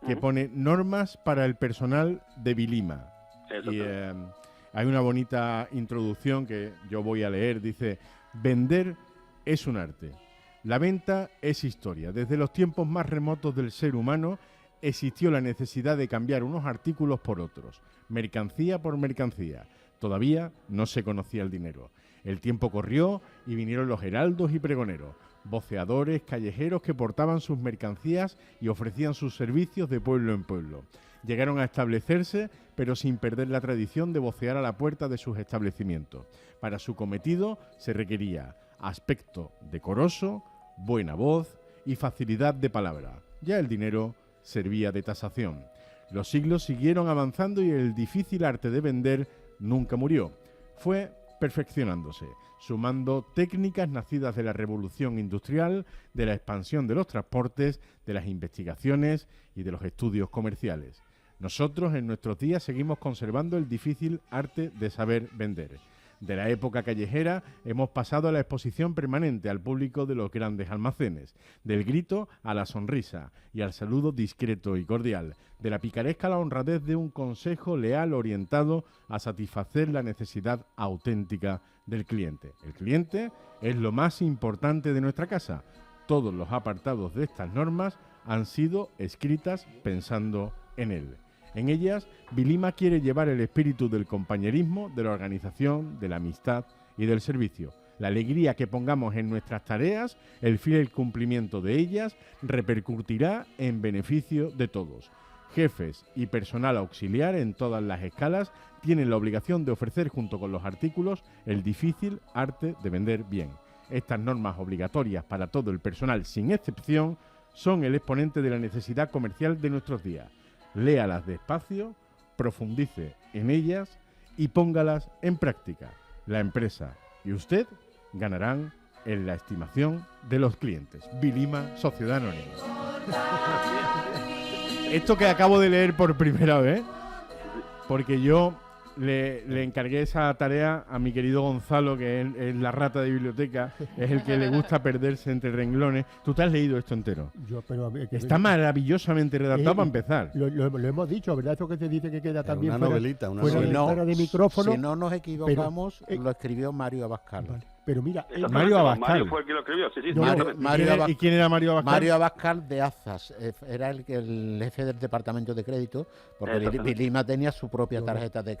que pone normas para el personal de Vilima. Y hay una bonita introducción que yo voy a leer. Dice: vender es un arte. La venta es historia. Desde los tiempos más remotos del ser humano existió la necesidad de cambiar unos artículos por otros, mercancía por mercancía. Todavía no se conocía el dinero. El tiempo corrió y vinieron los heraldos y pregoneros, voceadores, callejeros que portaban sus mercancías y ofrecían sus servicios de pueblo en pueblo. Llegaron a establecerse, pero sin perder la tradición de vocear a la puerta de sus establecimientos. Para su cometido se requería aspecto decoroso, buena voz y facilidad de palabra. Ya el dinero servía de tasación. Los siglos siguieron avanzando y el difícil arte de vender nunca murió. Fue perfeccionándose, sumando técnicas nacidas de la revolución industrial, de la expansión de los transportes, de las investigaciones y de los estudios comerciales. Nosotros en nuestros días seguimos conservando el difícil arte de saber vender. De la época callejera hemos pasado a la exposición permanente al público de los grandes almacenes, del grito a la sonrisa y al saludo discreto y cordial, de la picaresca a la honradez de un consejo leal orientado a satisfacer la necesidad auténtica del cliente. El cliente es lo más importante de nuestra casa. Todos los apartados de estas normas han sido escritas pensando en él. En ellas, Vilima quiere llevar el espíritu del compañerismo, de la organización, de la amistad y del servicio. La alegría que pongamos en nuestras tareas, el fiel cumplimiento de ellas, repercutirá en beneficio de todos. Jefes y personal auxiliar en todas las escalas tienen la obligación de ofrecer junto con los artículos el difícil arte de vender bien. Estas normas obligatorias para todo el personal, sin excepción, son el exponente de la necesidad comercial de nuestros días. Léalas despacio, profundice en ellas y póngalas en práctica. La empresa y usted ganarán en la estimación de los clientes. Vilima, Sociedad Anónima. Esto que acabo de leer por primera vez, porque yo le encargué esa tarea a mi querido Gonzalo, que es la rata de biblioteca, es el que le gusta perderse entre renglones. ¿Tú te has leído esto entero? Está maravillosamente redactado para empezar. Lo hemos dicho, ¿verdad? Eso que se dice que queda también una novelita, una fuera novela. de micrófono. Si no nos equivocamos, lo escribió Mario Abascal. Vale. Pero mira, Mario Abascal. Mario fue el que lo escribió, sí, sí. ¿Y quién era Mario Abascal? Mario Abascal de Azas, era el jefe del departamento de crédito, porque Vilima tenía su propia tarjeta de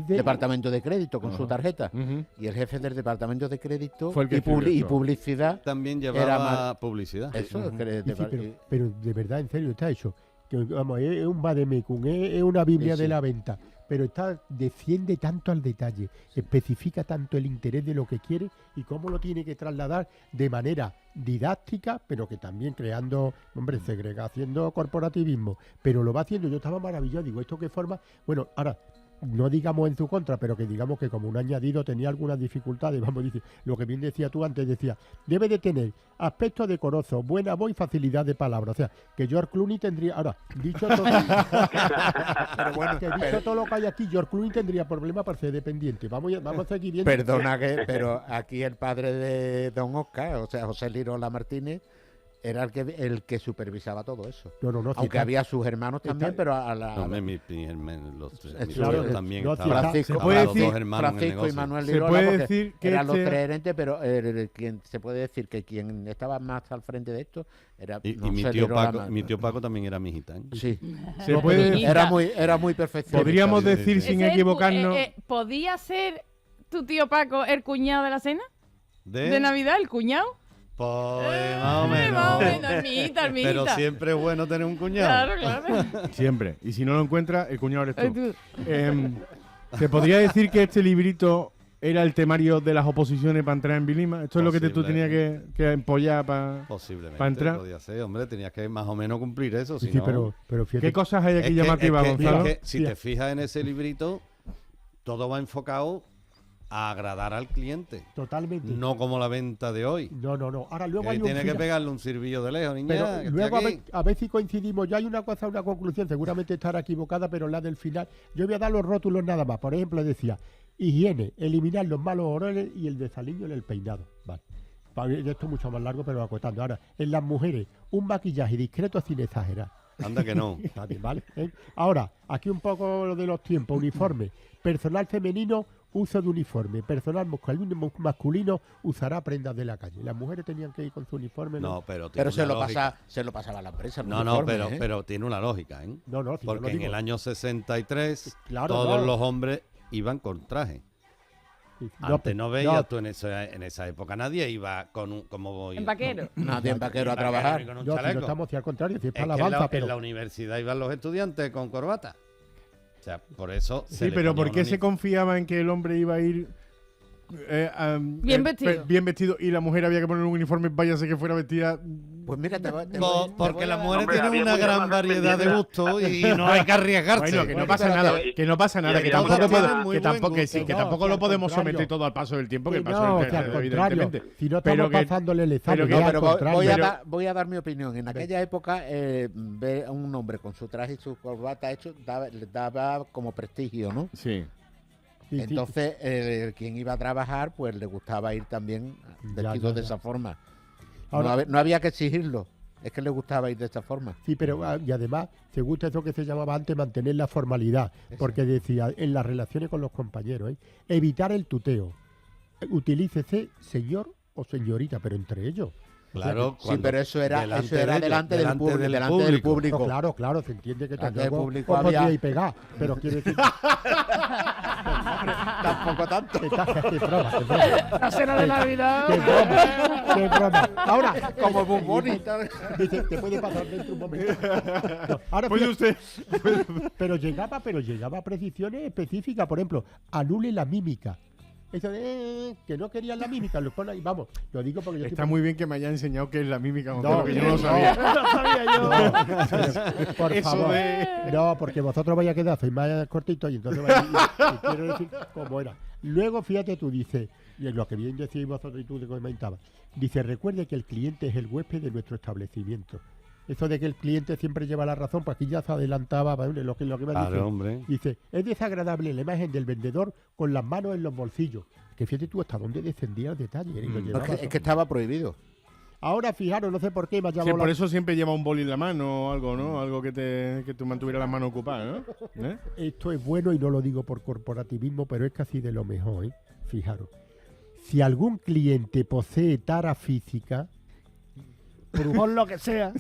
departamento de crédito con su tarjeta, y el jefe del departamento de crédito fue el que y publicidad también llevaba publicidad. Eso, pero de verdad, en serio, está hecho. Que, vamos, es un vademecum, es una Biblia de la venta, pero desciende tanto al detalle, especifica tanto el interés de lo que quiere y cómo lo tiene que trasladar de manera didáctica, pero que también creando, haciendo corporativismo, pero lo va haciendo. Yo estaba maravillado, digo, ¿esto qué forma? Bueno, ahora, no digamos en su contra, pero que digamos que como un añadido tenía algunas dificultades, vamos a decir, lo que bien decía tú antes, decía, debe de tener aspecto decoroso, buena voz y facilidad de palabra. O sea, que George Clooney tendría, ahora, dicho todo, dicho todo lo que hay aquí, George Clooney tendría problemas para ser dependiente. Vamos a seguir viendo. Perdona, pero aquí el padre de Don Oscar, o sea, José Lirola Martínez, era el que supervisaba todo eso. No, aunque había sus hermanos también, pero a la... No, mis hermanos también estaban. Francisco y Manuel Lirola, porque eran los tres herentes, pero quien se puede decir que quien estaba más al frente de esto era... Y mi tío Paco también era mi gitano. Sí. Era muy perfecto. Podríamos decir sin equivocarnos... ¿Podía ser tu tío Paco el cuñado de la cena? ¿De Navidad, el cuñado? Pues más o menos. Hermita. Pero siempre es bueno tener un cuñado. Claro. Siempre. Y si no lo encuentras, el cuñado eres tú. ¿Se podría decir que este librito era el temario de las oposiciones para entrar en Vilima? ¿Esto es lo que tú tenías que empollar para entrar? Podía ser, hombre, tenías que más o menos cumplir eso. Si sí, no... pero fíjate. ¿Qué cosas hay aquí llamativas, Gonzalo? Si te fijas en ese librito, todo va enfocado a agradar al cliente. Totalmente. No como la venta de hoy. No. Ahora luego hay tiene que pegarle un silbillo de lejos, niña. Pero luego a ver si coincidimos. Ya hay una conclusión, seguramente estará equivocada, pero la del final. Yo voy a dar los rótulos nada más. Por ejemplo, decía, higiene, eliminar los malos olores y el desaliño en el peinado. Vale. Esto es mucho más largo, pero acotando. Ahora, en las mujeres, un maquillaje discreto sin exagerar. Anda que no. ¿Vale? Ahora, aquí un poco de los tiempos. Uniforme. Personal femenino, uso de uniforme. Personal masculino usará prendas de la calle. Las mujeres tenían que ir con su uniforme. No, pero se lo pasaba a la empresa. Pero tiene una lógica, ¿eh? No, porque en el año 63 todos los hombres iban con traje. Antes no veías tú en esa época, nadie iba con un... como En vaquero. Nadie en vaquero a trabajar. Con un No, si chaleco. no estamos al contrario, si es Es para que la alabanza, en pero... la universidad iban los estudiantes con corbata. O sea, por eso... Sí, pero ¿por qué se confiaba en que el hombre iba a ir bien vestido? Bien vestido y la mujer había que poner un uniforme, váyase que fuera vestida? Pues mira, porque las mujeres tienen una gran variedad de gustos y no hay que arriesgarse. Bueno, que no pasa nada, que no pasa nada, que tampoco lo podemos contrario. someter todo al paso del tiempo, que No, pasó que al contrario, evidentemente. si no estamos pasándole el examen, pero al Pero contrario. voy a dar mi opinión. En aquella época, ver a un hombre con su traje y su corbata hecho le daba como prestigio, ¿no? Sí. Sí, sí. Entonces, quien iba a trabajar, pues le gustaba ir también vestido de esa forma. Ahora- No había que exigirlo, es que le gustaba ir de esa forma. Sí, pero y además, se gusta eso que se llamaba antes mantener la formalidad, porque decía, en las relaciones con los compañeros, evitar el tuteo. Utilícese señor o señorita, pero entre ellos. Claro, Sí, pero eso era delante del público. No, claro, claro, se entiende que Delante del tampoco público os había- podíais pegar, pero quiero decir... Tampoco tanto. Qué broma, qué broma. La cena de Navidad. Qué broma, qué broma. Ahora, Como bombón y tal. dice, te puede pasar dentro un momento. No, ahora Pues fíjate, pero llegaba a precisiones específicas, por ejemplo, anule la mímica. Eso de que no querían la mímica, lo ponen ahí, vamos, lo digo porque yo Está muy bien que me haya enseñado qué es la mímica, Gonzalo, No, que yo no lo sabía. No sabía yo. Por Eso favor. de- No, porque vosotros vais a quedar, sois más cortitos y entonces y quiero decir cómo era. Luego, fíjate tú, dice, y lo que bien decís vosotros y tú te comentabas, dice, recuerde que el cliente es el huésped de nuestro establecimiento. Eso de que el cliente siempre lleva la razón, pues aquí ya se adelantaba ¿vale? lo que me Claro, dice. hombre. Dice, es desagradable la imagen del vendedor con las manos en los bolsillos. Que fíjate tú hasta dónde descendía el detalle. Y lo llevaba Es que estaba prohibido. Ahora, fijaros, no sé por qué me ha Sí, llamado por la- eso siempre lleva un boli en la mano o algo, ¿no? Algo que te mantuviera las manos ocupadas, ¿no? ¿Eh? Esto es bueno y no lo digo por corporativismo, pero es casi de lo mejor, ¿eh? Fijaros. Si algún cliente posee tara física, Por lo que sea.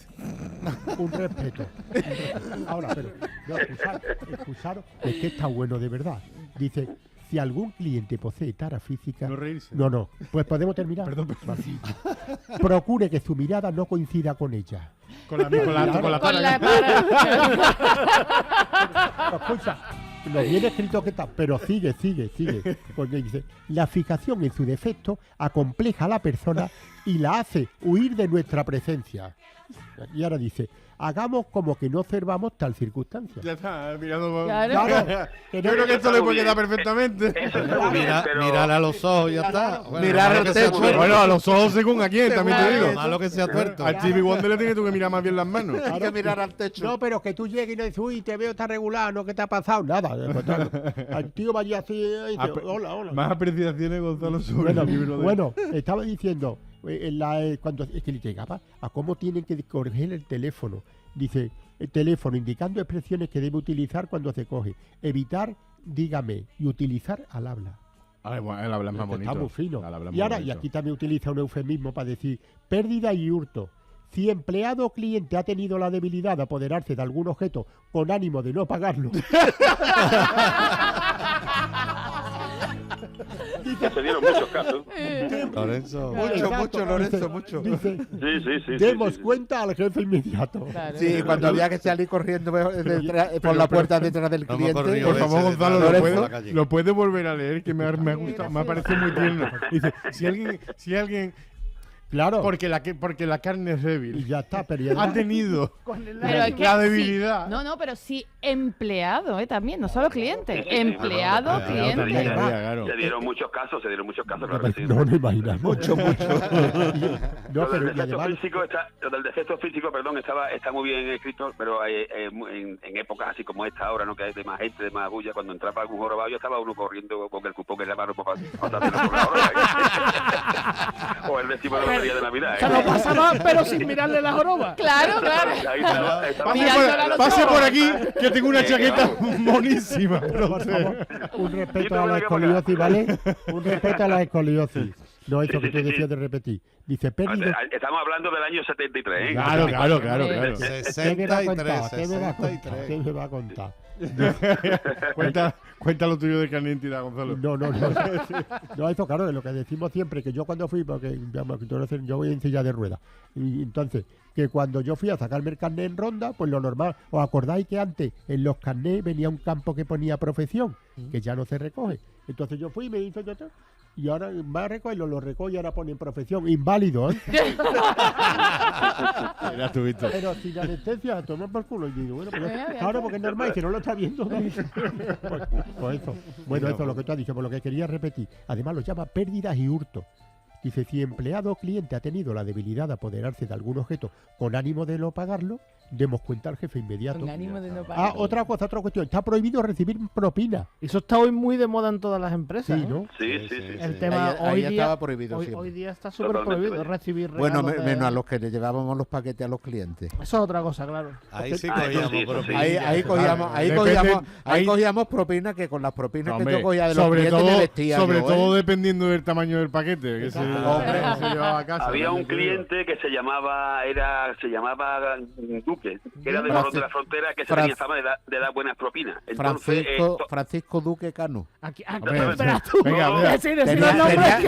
un respeto. Ahora, pero, no, escucharos, es que está bueno de verdad. Dice, si algún cliente posee tara física... No reírse. No, pues podemos terminar. Perdón. Vale. Procure que su mirada no coincida con ella. Con la Con tara. Escucha, lo bien escrito que está, pero sigue. Porque dice, la fijación en su defecto acompleja a la persona y la hace huir de nuestra presencia. Y ahora dice, hagamos como que no observamos tal circunstancia. Ya está, mirando. Claro. Yo creo que esto le puede quedar perfectamente. Eso está muy bien, pero... Mirar a los ojos y ya está. Bueno, Mirar malo al que sea techo. tuerto. Bueno, a los ojos según a quién, también te digo. Malo que sea tuerto. Al Stevie Wonder le tienes tú que mirar más bien las manos. Hay que mirar al techo. No, pero que tú llegues y no dices, uy, te veo, está regular, ¿no? ¿Qué te ha pasado? Nada. al contrario. Al tío vaya así y dice, hola. Más apreciaciones, Gonzalo, sobre el libro de... Bueno, estaba diciendo, cuando es que le llegaba a cómo tienen que corregir el teléfono. Dice, el teléfono indicando expresiones que debe utilizar cuando se coge. Evitar, dígame, y utilizar al habla. Ay, bueno, el habla es más bonito. Está muy fino. El habla es Y muy ahora, bonito. y aquí también utiliza un eufemismo para decir pérdida y hurto. Si empleado o cliente ha tenido la debilidad de apoderarse de algún objeto con ánimo de no pagarlo. Ya se dieron muchos casos. Lorenzo. Mucho, Lorenzo, mucho. Dice, Sí. demos cuenta al jefe inmediato. Claro. Sí, cuando había que salir corriendo por la puerta detrás del No me cliente. corrió Por ese favor, de Gonzalo, Lorenzo ¿lo por puede, la calle. lo puede volver a leer? Que me ha gustado, me ha parecido muy tierno. Dice, si alguien Claro. porque la carne es Y débil, ya está, pero y ha además- tenido Pero es que la sí. debilidad. No, pero sí empleado, también, no solo cliente. Empleado, Claro, cliente. también, Además, claro. Se dieron muchos casos, claro que sí. No me imaginas. Mucho. No, Lo pero del y defecto además, físico lo del defecto físico, perdón, está muy bien escrito, pero en épocas así como esta ahora, ¿no? Que hay de más gente, de más bulla, cuando entraba algún jorobado, yo estaba uno corriendo con el cupón en la mano para hacerlo por la hora. O el décimo de la de Navidad. Se lo pasaba, pero sin mirarle la joroba. Claro. Ahí estaba. Mirándola a los Pase ojos. por aquí, que tengo una chaqueta monísima. por favor, un respeto a la escoliosis, ¿vale? Un respeto a la escoliosis. No, eso que tú decías de repetir. Dice, pérdida. Estamos hablando del año 73, ¿eh? Claro. ¿Qué me va a 63, contar? ¿Qué me va a contar? ¿Qué me va a contar? Cuéntalo tuyo de carnet de identidad, Gonzalo. No. No, eso claro, es lo que decimos siempre, que yo cuando fui, porque yo voy en silla de ruedas, y entonces, que cuando yo fui a sacarme el carnet en ronda, pues lo normal, ¿os acordáis que antes en los carnets venía un campo que ponía profesión, que ya no se recoge? Entonces yo fui y me hizo yo, y ahora va a recogerlo, lo recoge y ahora ponen profesión, inválido, ¿eh? Ya estuviste. Pero sin anestesia, toma por culo. Y digo, bueno, pues claro, porque es normal, que no lo está viendo. Pues eso. Bueno, eso es lo que tú has dicho, por lo que quería repetir. Además lo llama pérdidas y hurto. Dice, si empleado o cliente ha tenido la debilidad de apoderarse de algún objeto con ánimo de no pagarlo, demos cuenta al jefe inmediato. Con ánimo de no pagarlo. Otra cuestión. Está prohibido recibir propina. Eso está hoy muy de moda en todas las empresas. Sí, ¿no? Sí. El tema Ahí hoy día estaba prohibido siempre. hoy día está súper prohibido recibir Bueno, regalos menos a los que le llevábamos los paquetes a los clientes. Eso es otra cosa, claro. Ahí sí cogíamos propina. Ahí cogíamos propina, que con las propinas que yo cogía de los sobre clientes todo, me vestía sobre yo, todo dependiendo del tamaño del paquete que se llevaba a casa. Había un cliente que se llamaba Duque, que era de Morón de la Frontera, que se tenía fama de dar buenas propinas. Entonces, Francisco Duque Cano.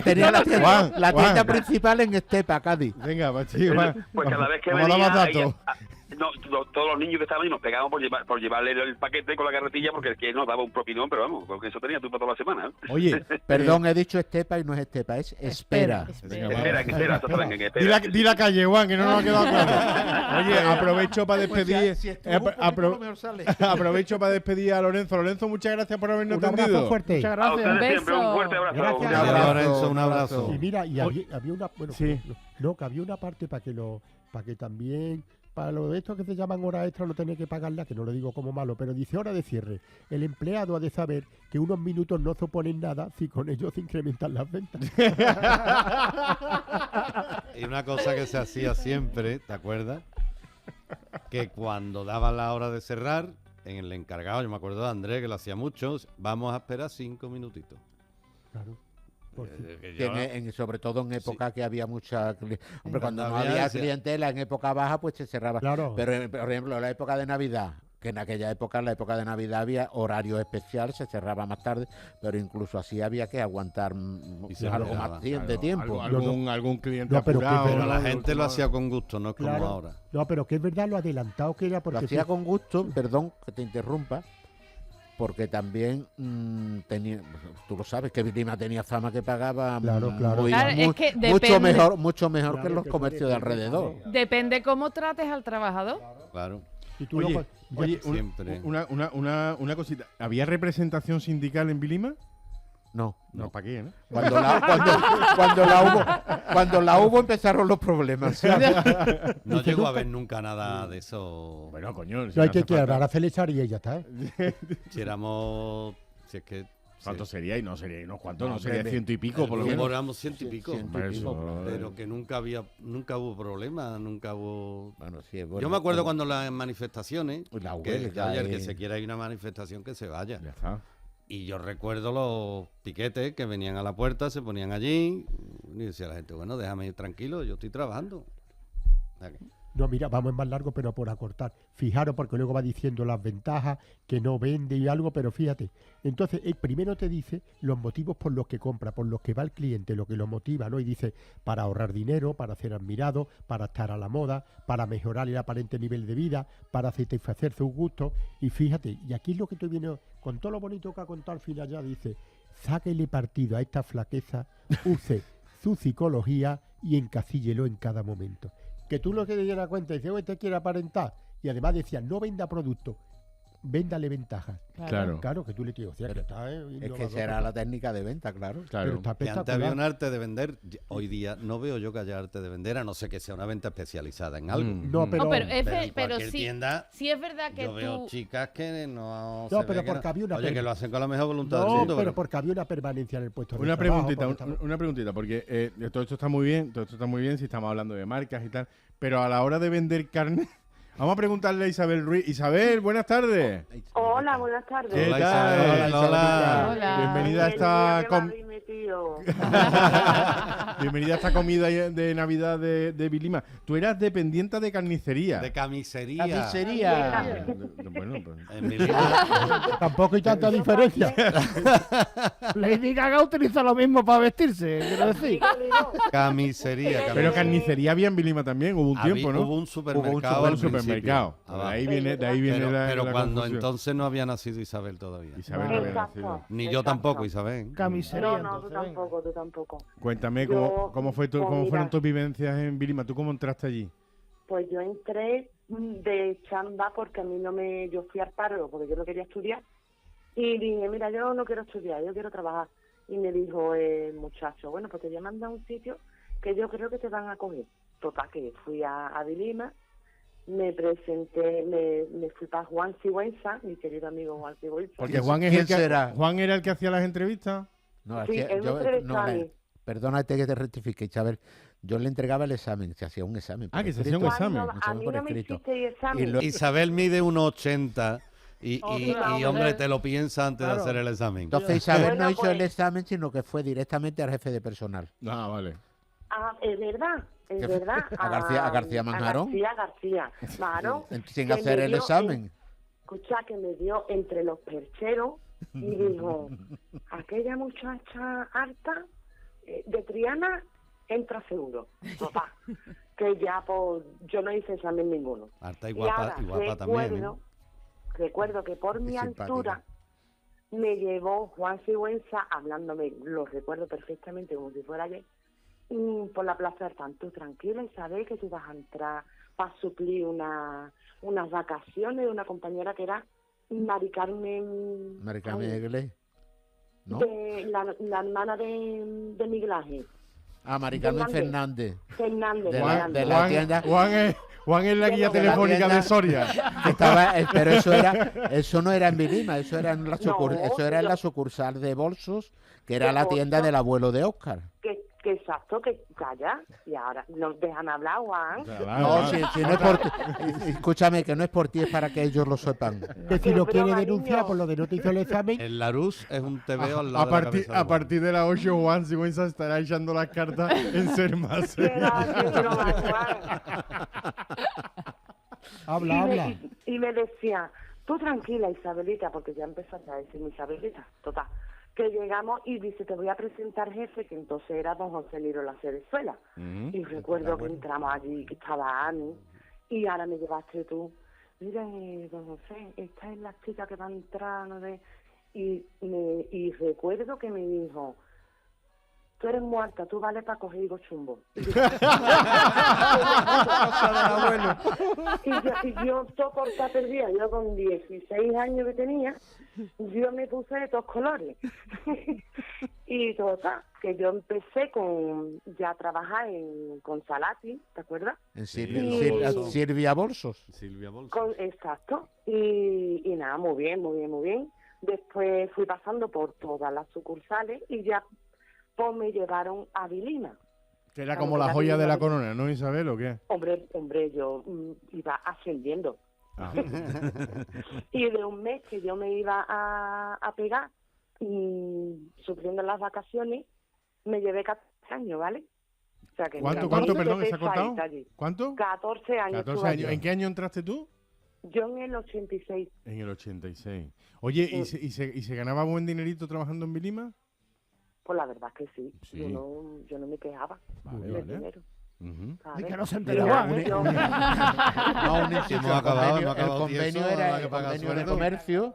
Tenía la tienda principal en Estepa, Cádiz. Venga, Pachi, va. Pues cada vez que venía, todos los niños que estaban ahí nos pegaban por llevarle el paquete con la carretilla, porque el que nos daba un propinón, pero vamos, porque eso tenía tú para toda la semana. Oye, perdón, he dicho Estepa y no es Estepa, es Espera. Espera. Di la calle, Juan, que no nos ha quedado claro. Oye, aprovecho para despedir. Aprovecho para despedir a Lorenzo. Lorenzo, muchas gracias por habernos atendido. Un abrazo fuerte. Muchas gracias. A ustedes siempre un fuerte abrazo. Gracias. Lorenzo, un abrazo. Y mira, y había una, bueno, sí. No, que había una parte para que también, para lo de estos que se llaman horas extra, no tener que pagarla, que no lo digo como malo, pero dice hora de cierre. El empleado ha de saber que unos minutos no suponen nada si con ellos se incrementan las ventas. Y una cosa que se hacía siempre, ¿te acuerdas? Que cuando daban la hora de cerrar, en el encargado, yo me acuerdo de Andrés, que lo hacía mucho, vamos a esperar 5 minutitos. Claro. Sobre todo en época que había mucha... Hombre, cuando no había había clientela, en época baja, pues se cerraba. Claro. Pero, por ejemplo, en la época de Navidad, que en aquella época, en la época de Navidad, había horario especial, se cerraba más tarde, pero incluso así había que aguantar algo más de tiempo. Algún cliente pero la gente lo hacía con gusto, no es como ahora. No, pero que es verdad lo adelantado que era. Porque lo hacía con gusto, perdón que te interrumpa, porque también tenía, tú lo sabes, que Vilima tenía fama que pagaba mucho mejor que los comercios de alrededor. Depende cómo trates al trabajador. Claro. Y tú oye, una cosita. ¿Había representación sindical en Vilima? No. ¿Para qué, no? Cuando la hubo empezaron los problemas. No llegó a haber nunca nada de eso. Bueno, coño. No hay que hablar a Celesar y ella está. Si éramos... Si es que... ¿Cuánto sería? Y no sería unos cuantos, no sería 100 y pico, por lo menos. Éramos 100 y pico. Pero que nunca hubo problema, nunca hubo... Bueno, sí, yo me acuerdo cuando las manifestaciones, que que se quiera ir a una manifestación, que se vaya. Ya está. Y yo recuerdo los piquetes que venían a la puerta, se ponían allí, y decía la gente, bueno, déjame ir tranquilo, yo estoy trabajando. No, mira, vamos en más largo, pero por acortar. Fijaros, porque luego va diciendo las ventajas, que no vende y algo, pero fíjate. Entonces, el primero te dice los motivos por los que compra, por los que va el cliente, lo que lo motiva, ¿no? Y dice, para ahorrar dinero, para ser admirado, para estar a la moda, para mejorar el aparente nivel de vida, para satisfacer sus gustos. Y fíjate, y aquí es lo que tú vienes, con todo lo bonito que ha contado al final ya, dice, sáquele partido a esta flaqueza, use su psicología y encasíllelo en cada momento. Que tú lo que te dieras cuenta, dice, te quiere aparentar. Y además decía, no venda producto, véndale ventajas. Claro, que tú le tienes, o sea, que está, es que será la técnica de venta, claro. Pero está que antes había un arte de vender, hoy día no veo yo que haya arte de vender, a no ser que sea una venta especializada en algo. Pero sí, tienda, sí es verdad que yo veo chicas que no pero porque había una que lo hacen con la mejor voluntad del mundo. Pero porque había una permanencia en el puesto de trabajo. Una preguntita, porque todo esto está muy bien, si estamos hablando de marcas y tal, pero a la hora de vender carne, vamos a preguntarle a Isabel Ruiz. Isabel, buenas tardes. Hola, buenas tardes. ¿Qué tal? Hola. Bienvenida a esta... Bienvenida a esta comida de Navidad de Vilima. Tú eras dependiente de carnicería. De camisería. Camisería. Bueno, pues. En Vilima. Tampoco hay tanta diferencia. Lady Gaga utiliza lo mismo para vestirse, quiero decir. Camisería. Pero carnicería había en Vilima también, hubo un tiempo, ¿no? Hubo un supermercado. Hubo al un supermercado. principio. De ahí viene Pero, la pero la cuando confusión. entonces no había nacido Isabel todavía. Isabel no había nacido. Ni yo tampoco, Isabel. Camisería. No, tú tampoco. Cuéntame Yo- cómo pues fueron mira. tus vivencias en Vilima. ¿Tú cómo entraste allí? Pues yo entré de chamba porque a mí yo fui al paro porque yo no quería estudiar y dije, mira, yo no quiero estudiar, yo quiero trabajar. Y me dijo el muchacho, bueno, pues te voy a mandar a un sitio que yo creo que te van a coger. Total, que fui a Vilima, me presenté, me fui para Juan Sigüenza, mi querido amigo Juan Sigüenza. Porque Juan era el que hacía las entrevistas. No, Sí, es que él me yo, entrevistó a mí. perdónate que te rectifique, Isabel. Yo le entregaba el examen, se hacía un examen. por Ah, que se escrito. hacía un examen. Cuando a mí por no me escrito. hiciste examen. Isabel mide 1,80 y Otra, hombre, te lo piensa antes Claro. de hacer el examen. Entonces Isabel Bueno, no hizo pues- el examen, sino que fue directamente al jefe de personal. Ah, vale. Ah, es verdad, ¿Qué? es verdad. ¿A García Manjarón? García. Manjarón. Sin que hacer me el dio examen. Escucha, que me dio entre los percheros y dijo, aquella muchacha harta de Triana entra seguro. Papá, que ya pues yo no hice examen ninguno. Harta y Y guapa, ahora y guapa también. ¿eh? Recuerdo que por mi simpática. altura me llevó Juan Sigüenza hablándome, lo recuerdo perfectamente como si fuera ayer, por la Plaza del Pan. Tú tranquila, Isabel, que tú vas a entrar para suplir unas vacaciones de una compañera que era Mari Carmen... Mari Carmen Eglé. ¿No? de la hermana de Miguel Ángel. Ah, Mari Carmen Fernández. Fernández. De la- Fernández. de la tienda. Juan es la guía De la telefónica tienda de Soria. Que estaba, pero eso no era en Vilima, eso era en la sucursal de Bolsos, que era De la tienda Bolsos. del abuelo de Óscar. Que exacto, que calla. Y ahora nos dejan hablar, Juan. No, si no es por ti, escúchame, que no es por ti, es para que ellos lo sepan. Que si lo quiere broma, denunciar niño. por lo de no te hizo el examen, El Larús es un TVO al lado A de la partir, cabeza de a Juan. partir de las 8, Juan Sigüenza estará echando las cartas en ser más. Qué broma, Juan. habla. Y me decía, tú tranquila, Isabelita, porque ya empezaste a decirme Isabelita, total. Que llegamos y dice, te voy a presentar jefe, que entonces era don José Liro La Cerezuela. Y recuerdo que entramos allí, que estaba Ani, y ahora me llevaste tú. Mira, don José, esta es la chica que va a entrar, ¿no? Y recuerdo que me dijo, tú eres muerta, tú vales para coger higo chumbo. Y yo todo corta perdida, yo con 16 años que tenía, yo me puse de todos colores. Y total, que yo empecé ya a trabajar con Salati, ¿te acuerdas? En Sí. Silvia Bolsos. Silvia Bolsos. Exacto. Y nada, muy bien. Después fui pasando por todas las sucursales y ya pues me llevaron a Vilima. Que era como la joya de la corona, ¿no, Isabel, o qué? Hombre, yo iba ascendiendo. Ah. Y de un mes que yo me iba a pegar, sufriendo las vacaciones, me llevé 14 años, ¿vale? O sea que ¿Cuánto, mira, perdón, qué se ha cortado? pesadita allí. ¿Cuánto? 14 años. 14 estuve años. allí. ¿En qué año entraste tú? Yo en el 86. En el 86. Oye, ¿y se ganaba buen dinerito trabajando en Vilima? Pues la verdad que sí. Sí. Yo no me quejaba Vale, del vale. dinero. Y que no se Mira, enteró Juan, ¿eh? yo- No, un inciso, Hemos acabado, hemos el acabado convenio tieso, era habrá el que pagar convenio de sueldo. comercio.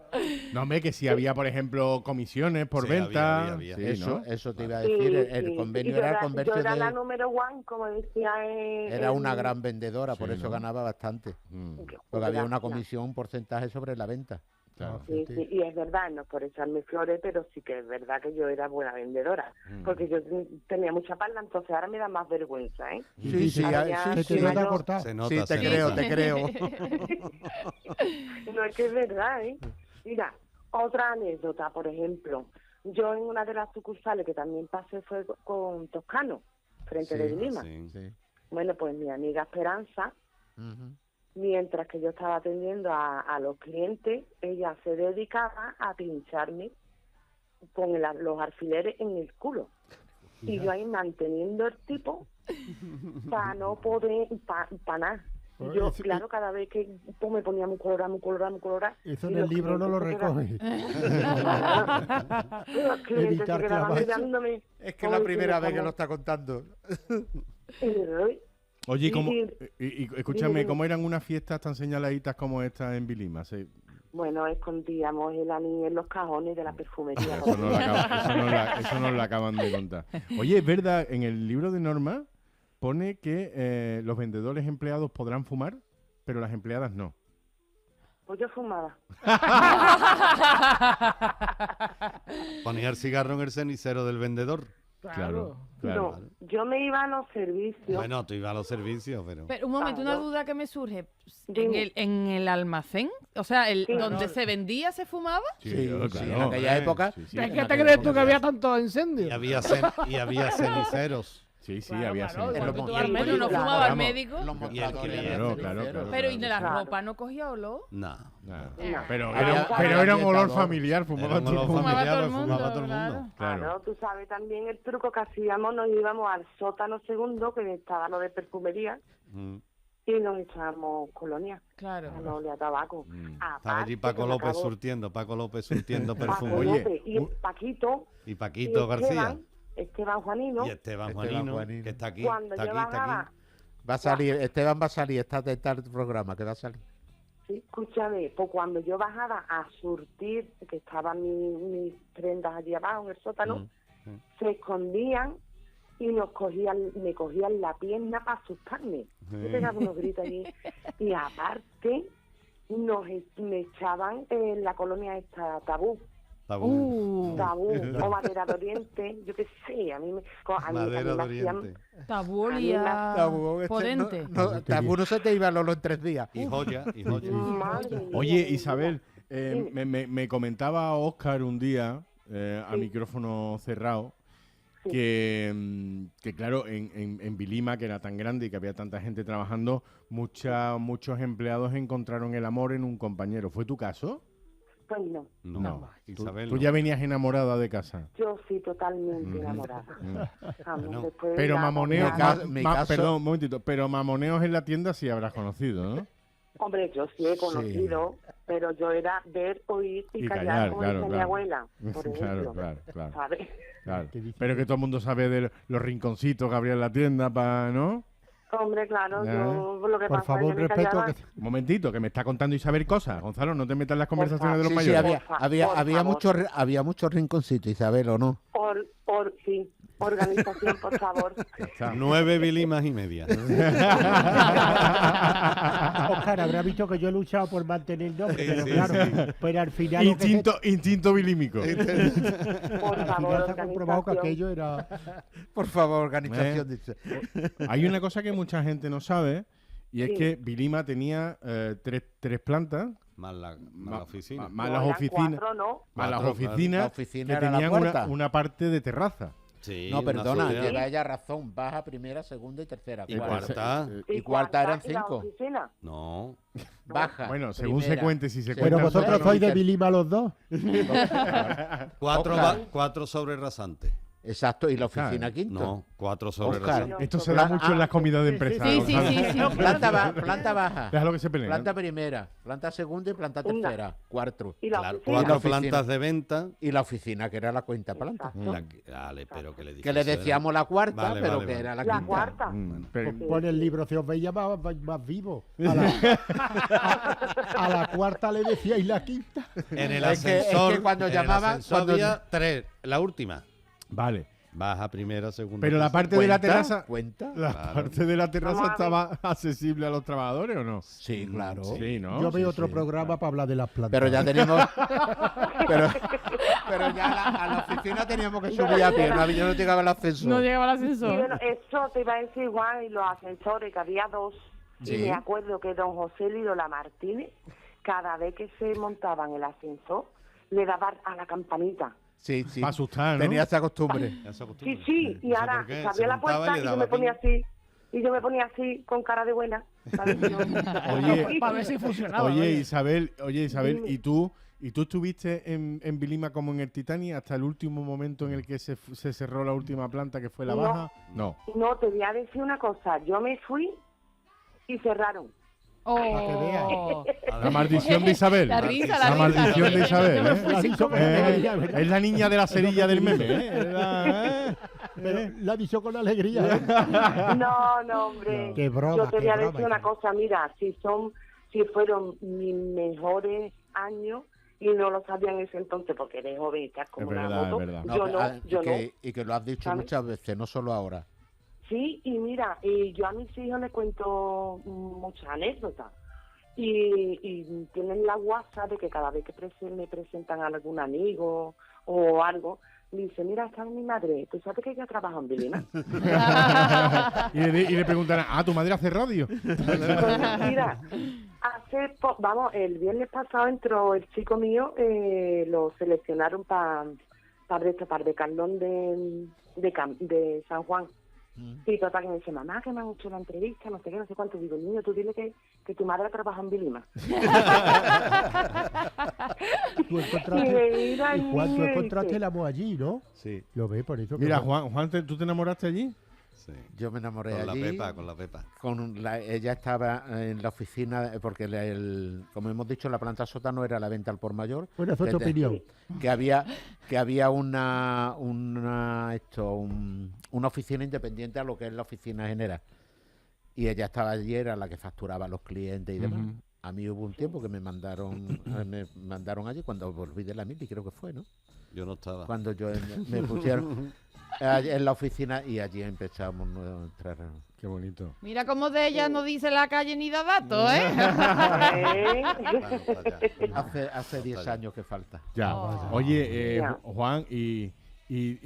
No, hombre, que si había, por ejemplo, comisiones por Sí, venta. había. Sí, Eso, ¿no? eso te iba a Sí, decir. sí. El Y convenio yo era el yo comercio era la de... número one, como decía. Era una gran vendedora, por Sí, eso ¿no? ganaba bastante. Mm. Porque había una Gracias. comisión, un porcentaje sobre la venta. Claro. Sí, y es verdad, no por echarme flores, pero sí que es verdad que yo era buena vendedora, porque yo tenía mucha parla, entonces ahora me da más vergüenza, ¿eh? Sí, Ahora ya se te encima nota yo- cortado. Se nota, Sí, te se creo, nota. te creo. No, es que es verdad, ¿eh? Mira, otra anécdota, por ejemplo, yo en una de las sucursales que también pasé fue con Toscano, frente de Lima. Sí. Sí. Bueno, pues mi amiga Esperanza, Ujú. mientras que yo estaba atendiendo a los clientes, ella se dedicaba a pincharme con los alfileres en el culo. Y yo ahí manteniendo el tipo para no poder, para nada. Y yo, claro, cada vez que pues, me ponía muy colorada. Eso y en el los libro no lo clientes recoge. Los clientes se Evitar quedaban clavar. mirándome. Es que es la primera vez que lo está contando. Oye, Y- escúchame, dime. ¿cómo eran unas fiestas tan señaladitas como estas en Vilima? Bueno, escondíamos el anís en los cajones de la perfumería. Eso nos lo acaban de contar. Oye, es verdad, en el libro de Norma pone que los vendedores empleados podrán fumar, pero las empleadas no. Pues yo fumaba. Ponía el cigarro en el cenicero del vendedor. Claro. No, yo me iba a los servicios. Bueno, tú ibas a los servicios, pero... Pero un momento, una duda que me surge. Dime. ¿En el almacén? O sea, Sí. ¿donde se vendía se fumaba? Sí, en aquella época. ¿Es que te crees tú que había tantos incendios? Y había ceniceros. Sí, Claro, había claro, cenicero. porque tú al menos no fumaba el médico. Claro. Pero ¿y de la ropa no cogía olor? No. Pero Había era un olor ambientador. familiar, fumaba Era un olor todo el mundo. familiar, todo el mundo, fumaba todo el claro. mundo. Claro, tú sabes también el truco que hacíamos, nos íbamos al sótano segundo, que estaba lo de perfumería, Mm. y nos echábamos colonia. Claro. No olía a tabaco. Estaba allí Paco López surtiendo perfume. Paco López y el Paquito. Y Paquito García. Esteban Juanino. Y Esteban Juanino, que está aquí. Cuando Está yo aquí, está bajaba, aquí. Va a salir, Esteban va a salir, está de tal programa que va a salir. sí, escúchame, pues cuando yo bajaba a surtir, que estaban mis prendas allí abajo en el sótano, se escondían y me cogían la pierna para asustarme. Yo pegaba unos gritos allí. Y aparte, me echaban en la colonia esta Tabú. Tabú o Madera de Oriente, yo qué sé, a mí me Madera de hacían... Oriente. Tabú olía potente. Tabú no se te iba Lolo en 3 días. Y joya. Madre mía, Oye, Isabel, me comentaba Óscar un día, a micrófono cerrado, que claro, en Vilima, que era tan grande y que había tanta gente trabajando, muchos empleados encontraron el amor en un compañero. ¿Fue tu caso? Pues no. No. Isabel, Tú ya venías enamorada de casa. Yo sí, totalmente enamorada. Vamos, después de Pero nada, mamoneos, Mi caso- perdón, un momentito, pero mamoneos en la tienda sí habrás conocido, ¿no? Hombre, yo sí he conocido, pero yo era ver, oír y callar, como dice mi abuela, por ejemplo. Claro. ¿Sabes? Claro. Pero que todo el mundo sabe de los rinconcitos que habría en la tienda, ¿no? Hombre, claro, Ya. yo lo que Por pasa favor, es que me respeto callaba. Un momentito, que me está contando Isabel cosas. Gonzalo, no te metas en las conversaciones de los Sí, mayores. había muchos rinconcitos, Isabel, ¿o no? Sí, organización, por favor. 9 bilimas y media. Oscar, habrá visto que yo he luchado por mantener el nombre, pero claro, pero al final... Instinto bilímico. Por Al favor, final se ha comprobado que organización. aquello era... Por favor, organización. Dice. Hay una cosa que mucha gente no sabe, y es Sí. que Vilima tenía tres plantas, Más la oficina. más No, las eran oficinas, 4, ¿no? más las La oficinas oficina que era la tenían puerta. una parte de terraza. Sí, No, una perdona, azotea. lleva ella razón. Baja, primera, segunda y tercera. Y cuarta. cuarta. Y cuarta eran ¿Y la 5. oficina? No. Baja. Bueno, según se primera. cuente, si se Pero cuenta... vosotros sois de Vilima los dos. 4 sobre rasante. Exacto, y la oficina Claro. quinto. No, 4 sobre Oscar. rasante. Esto se da mucho en las comidas de empresa. Sí, Gonzalo. sí. Planta baja. Déjalo que se peleen. Planta primera, planta segunda y planta Una. tercera. 4. ¿Y la Claro, oficina? 4 oficina. plantas de venta. Y la oficina, que era la cuarta planta. Vale, pero que le Que le decíamos la cuarta, Vale, pero vale, que vale. era la La quinta. cuarta. Pero- Pon el libro, si os veía más vivo. A la cuarta le decíais la quinta. En el Es que ascensor. cuando en el llamaban- ascensor cuando- había 3. La última. Vale. Baja primera, segunda. Pero la tercera. parte de la ¿Cuenta? terraza... ¿Cuenta? ¿La Claro. parte de la terraza Vamos a ver. estaba accesible a los trabajadores o no? Sí, claro. Sí, ¿no? Yo veo Sí, otro sí. programa para hablar de las plantas. Pero ya tenemos. pero ya a la oficina teníamos que subir a pie. Yo no llegaba el ascensor. No llegaba el Y ascensor. bueno, eso te iba a decir igual, y los ascensores, que había 2. Sí. Y me acuerdo que don José Lirola Martínez, cada vez que se montaba en el ascensor, le daba a la campanita. Sí, sí. Para asustar, ¿no? Tenía esa costumbre. Sí, y No sé ahora por qué, se se abría la montaba y puerta le y yo daba me ponía pin. así. Y yo me ponía así, con cara de buena. ¿sabes? No. Oye, Para ver si funcionaba. Oye, vaya. Isabel, Dime. ¿y tú estuviste en Vilima como en el Titanic hasta el último momento en el que se cerró la última planta que fue la No. baja? No. No, te voy a decir una cosa. Yo me fui y cerraron. Oh. La maldición de Isabel. La risa, La la maldición risa. de Isabel. Yo me fui sin comer alegría, ¿verdad? Es la niña de la cerilla del meme. Pero la avisó con alegría. No, hombre. Qué broma, Yo te voy a qué decir broma, una qué cosa. Mira, si fueron mis mejores años y no lo sabía en ese entonces porque eres joven y estás como Es verdad, una moto. es verdad. Yo no. Y que lo has dicho ¿Sabes? muchas veces, no solo ahora. Sí, y mira, y yo a mis hijos les cuento muchas anécdotas. Y tienen la guasa de que cada vez que me presentan a algún amigo o algo, me dicen, mira, esta es mi madre, ¿tú sabes que ella trabaja en Vilima? y le preguntarán, ¿tu madre hace radio? Pues mira, el viernes pasado entró el chico mío, lo seleccionaron para de Carlón de San Juan. Y total que me dice, mamá, que me han hecho la entrevista, no sé qué, no sé cuánto. Digo, niño, tú dile que tu madre trabaja en Vilima. Tú encontraste el amor allí, ¿no? Sí. Lo ves, por eso. Mira, Juan, ¿tú te enamoraste allí? Sí. Yo me enamoré con allí. Con la Pepa. Ella estaba en la oficina, porque como hemos dicho, la planta sótano era la venta al por mayor. Bueno, esa es tu opinión. Que había una oficina independiente a lo que es la oficina general. Y ella estaba allí, era la que facturaba a los clientes y demás. Ujú. A mí hubo un tiempo que me mandaron allí cuando volví de la mili, creo que fue, ¿no? Yo no estaba. Cuando me pusieron en la oficina y allí empezamos a entrar. Qué bonito. Mira cómo de ella no dice la calle ni da datos, ¿eh? Hace 10 años que falta. Ya. Oye, Juan, ¿y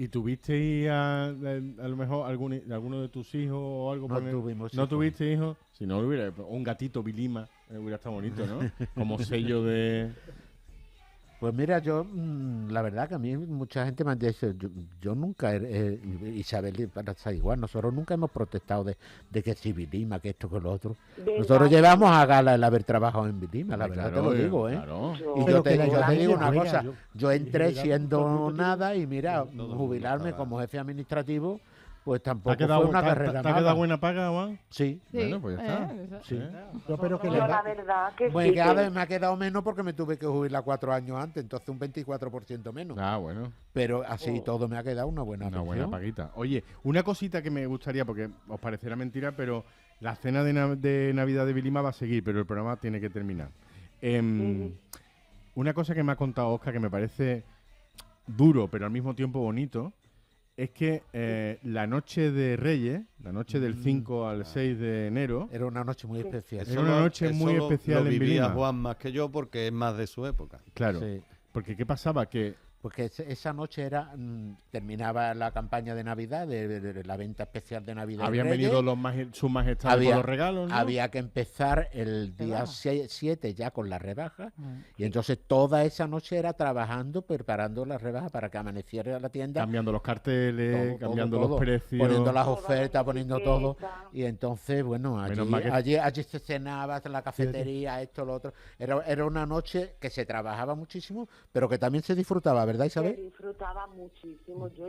tuviste a lo mejor alguno de tus hijos o algo? No tuvimos ¿No hijos. tuviste hijos? Si no, hubiera un gatito Vilima, hubiera estado bonito, ¿no? Como sello de... Pues mira, yo, la verdad que a mí mucha gente me ha dicho, yo nunca, Isabel está igual, nosotros nunca hemos protestado de que si Vilima, que esto, que lo otro. Nosotros llevamos a gala el haber trabajado en Vilima, la verdad te lo digo, ¿eh? Claro. Y Pero yo te digo una buena, cosa, yo entré yo siendo nada y mira, jubilarme como jefe administrativo, pues tampoco ¿Te fue una carrera ¿Te ha quedado buena paga, Juan? Sí. Bueno, pues ya está. Sí. No, pero que Yo la verdad que Pues sí. me ha quedado menos porque me tuve que jubilar 4 años antes, entonces un 24% menos. Ah, bueno. Pero así todo me ha quedado una buena Una buena pensión. paguita. Oye, una cosita que me gustaría, porque os parecerá mentira, pero la cena de Navidad de Vilima va a seguir, pero el programa tiene que terminar. Una cosa que me ha contado Oscar que me parece duro, pero al mismo tiempo bonito, es que la noche de Reyes, la noche del 5 al 6 de enero... Era una noche muy especial. Era una noche muy especial lo en vivía Vilima. Juan más que yo porque es más de su época. Claro, Sí. porque ¿qué pasaba? Que Porque esa noche era terminaba la campaña de Navidad, de la venta especial de Navidad. habían de Reyes. venido sus majestades con los regalos, ¿no? Había que empezar el día 7 ya con la rebaja. Y entonces toda esa noche era trabajando, preparando la rebaja para que amaneciera la tienda. Cambiando los carteles, Todo, cambiando todo, los precios. poniendo las ofertas, poniendo todo. Y entonces, bueno, Menos mal que- allí se cenaba en la cafetería, esto, lo otro. Era una noche que se trabajaba muchísimo, pero que también se disfrutaba, ¿verdad, Se Isabel? disfrutaba muchísimo. Yo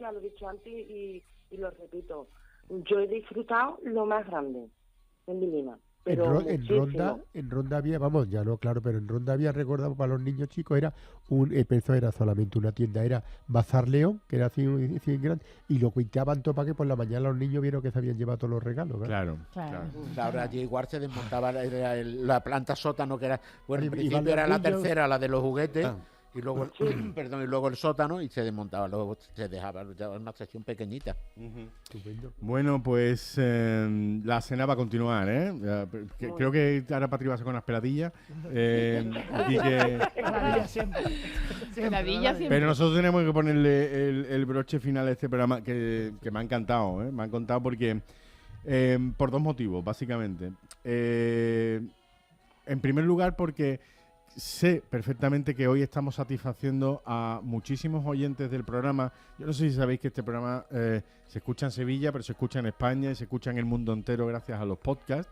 ya lo he dicho antes y lo repito. Yo he disfrutado lo más grande en Vilima. Pero En Ronda había, vamos, ya no, claro, pero en Ronda había, recordado para los niños chicos, era pensó era solamente una tienda, era Bazar León, que era así grande, y lo cuitaban todo para que por la mañana los niños vieron que se habían llevado todos los regalos. Claro. Ahora allí igual se desmontaba la planta sótano, que era, bueno, en Iban principio los era la niños. tercera, la de los juguetes. Y luego, y luego el sótano y se desmontaba, luego se dejaba ya una sección pequeñita. Bueno, pues la cena va a continuar, ¿eh? Creo que ahora Patri va a sacar unas peladillas. Y que... Peladillas siempre. Peladillas siempre. Pero nosotros tenemos que ponerle el broche final a este programa que me ha encantado, ¿eh? Me ha encantado porque... por dos motivos, básicamente. En primer lugar, porque sé perfectamente que hoy estamos satisfaciendo a muchísimos oyentes del programa. Yo no sé si sabéis que este programa se escucha en Sevilla, pero se escucha en España y se escucha en el mundo entero gracias a los podcasts.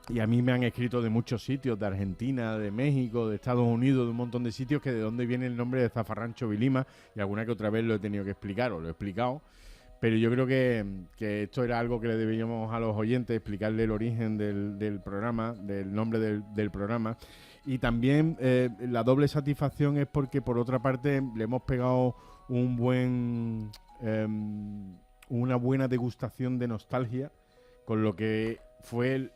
Y a mí me han escrito de muchos sitios, de Argentina, de México, de Estados Unidos, de un montón de sitios, que de dónde viene el nombre de Zafarrancho Vilima, y alguna que otra vez lo he tenido que explicar, o lo he explicado. Pero yo creo que esto era algo que le debíamos a los oyentes, explicarle el origen del programa, del nombre del programa. Y también la doble satisfacción es porque, por otra parte, le hemos pegado una buena degustación de nostalgia con lo que fue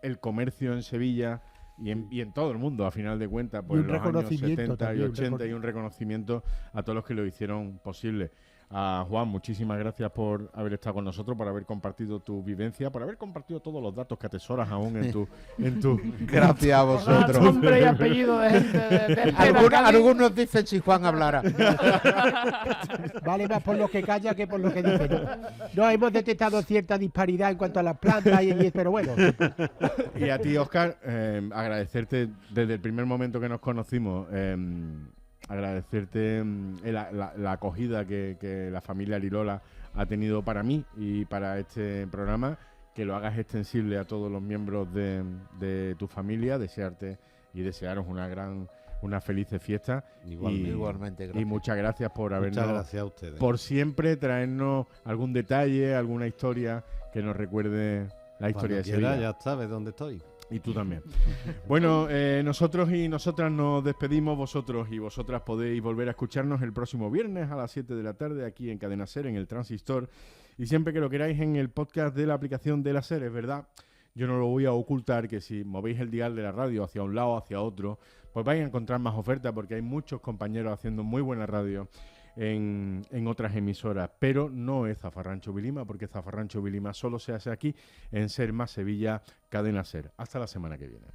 el comercio en Sevilla y en todo el mundo, a final de cuentas, pues en los años 70 y 80, y un reconocimiento a todos los que lo hicieron posible. A Juan, muchísimas gracias por haber estado con nosotros, por haber compartido tu vivencia, por haber compartido todos los datos que atesoras aún en tu Gracias a vosotros. Nombre y apellido de gente de algunos dicen si Juan hablara. Vale más por lo que calla que por lo que dice. No, hemos detectado cierta disparidad en cuanto a las plantas, pero bueno. Y a ti, Óscar, agradecerte desde el primer momento que nos conocimos, agradecerte la acogida que la familia Lilola ha tenido para mí y para este programa, que lo hagas extensible a todos los miembros de tu familia, desearte y desearos una feliz fiesta. Igualmente, gracias. Y muchas gracias por habernos, muchas gracias a ustedes, por siempre traernos algún detalle, alguna historia que nos recuerde la historia de Sevilla. Ya sabes dónde estoy. Y tú también. Bueno, nosotros y nosotras nos despedimos. Vosotros y vosotras podéis volver a escucharnos el próximo viernes a las 7 de la tarde aquí en Cadena Ser, en el Transistor. Y siempre que lo queráis en el podcast de la aplicación de la Ser, es verdad. Yo no lo voy a ocultar, que si movéis el dial de la radio hacia un lado o hacia otro, pues vais a encontrar más ofertas, porque hay muchos compañeros haciendo muy buena radio en otras emisoras, pero no es Zafarrancho Vilima, porque Zafarrancho Vilima solo se hace aquí en Ser Más Sevilla, Cadena Ser. Hasta la semana que viene.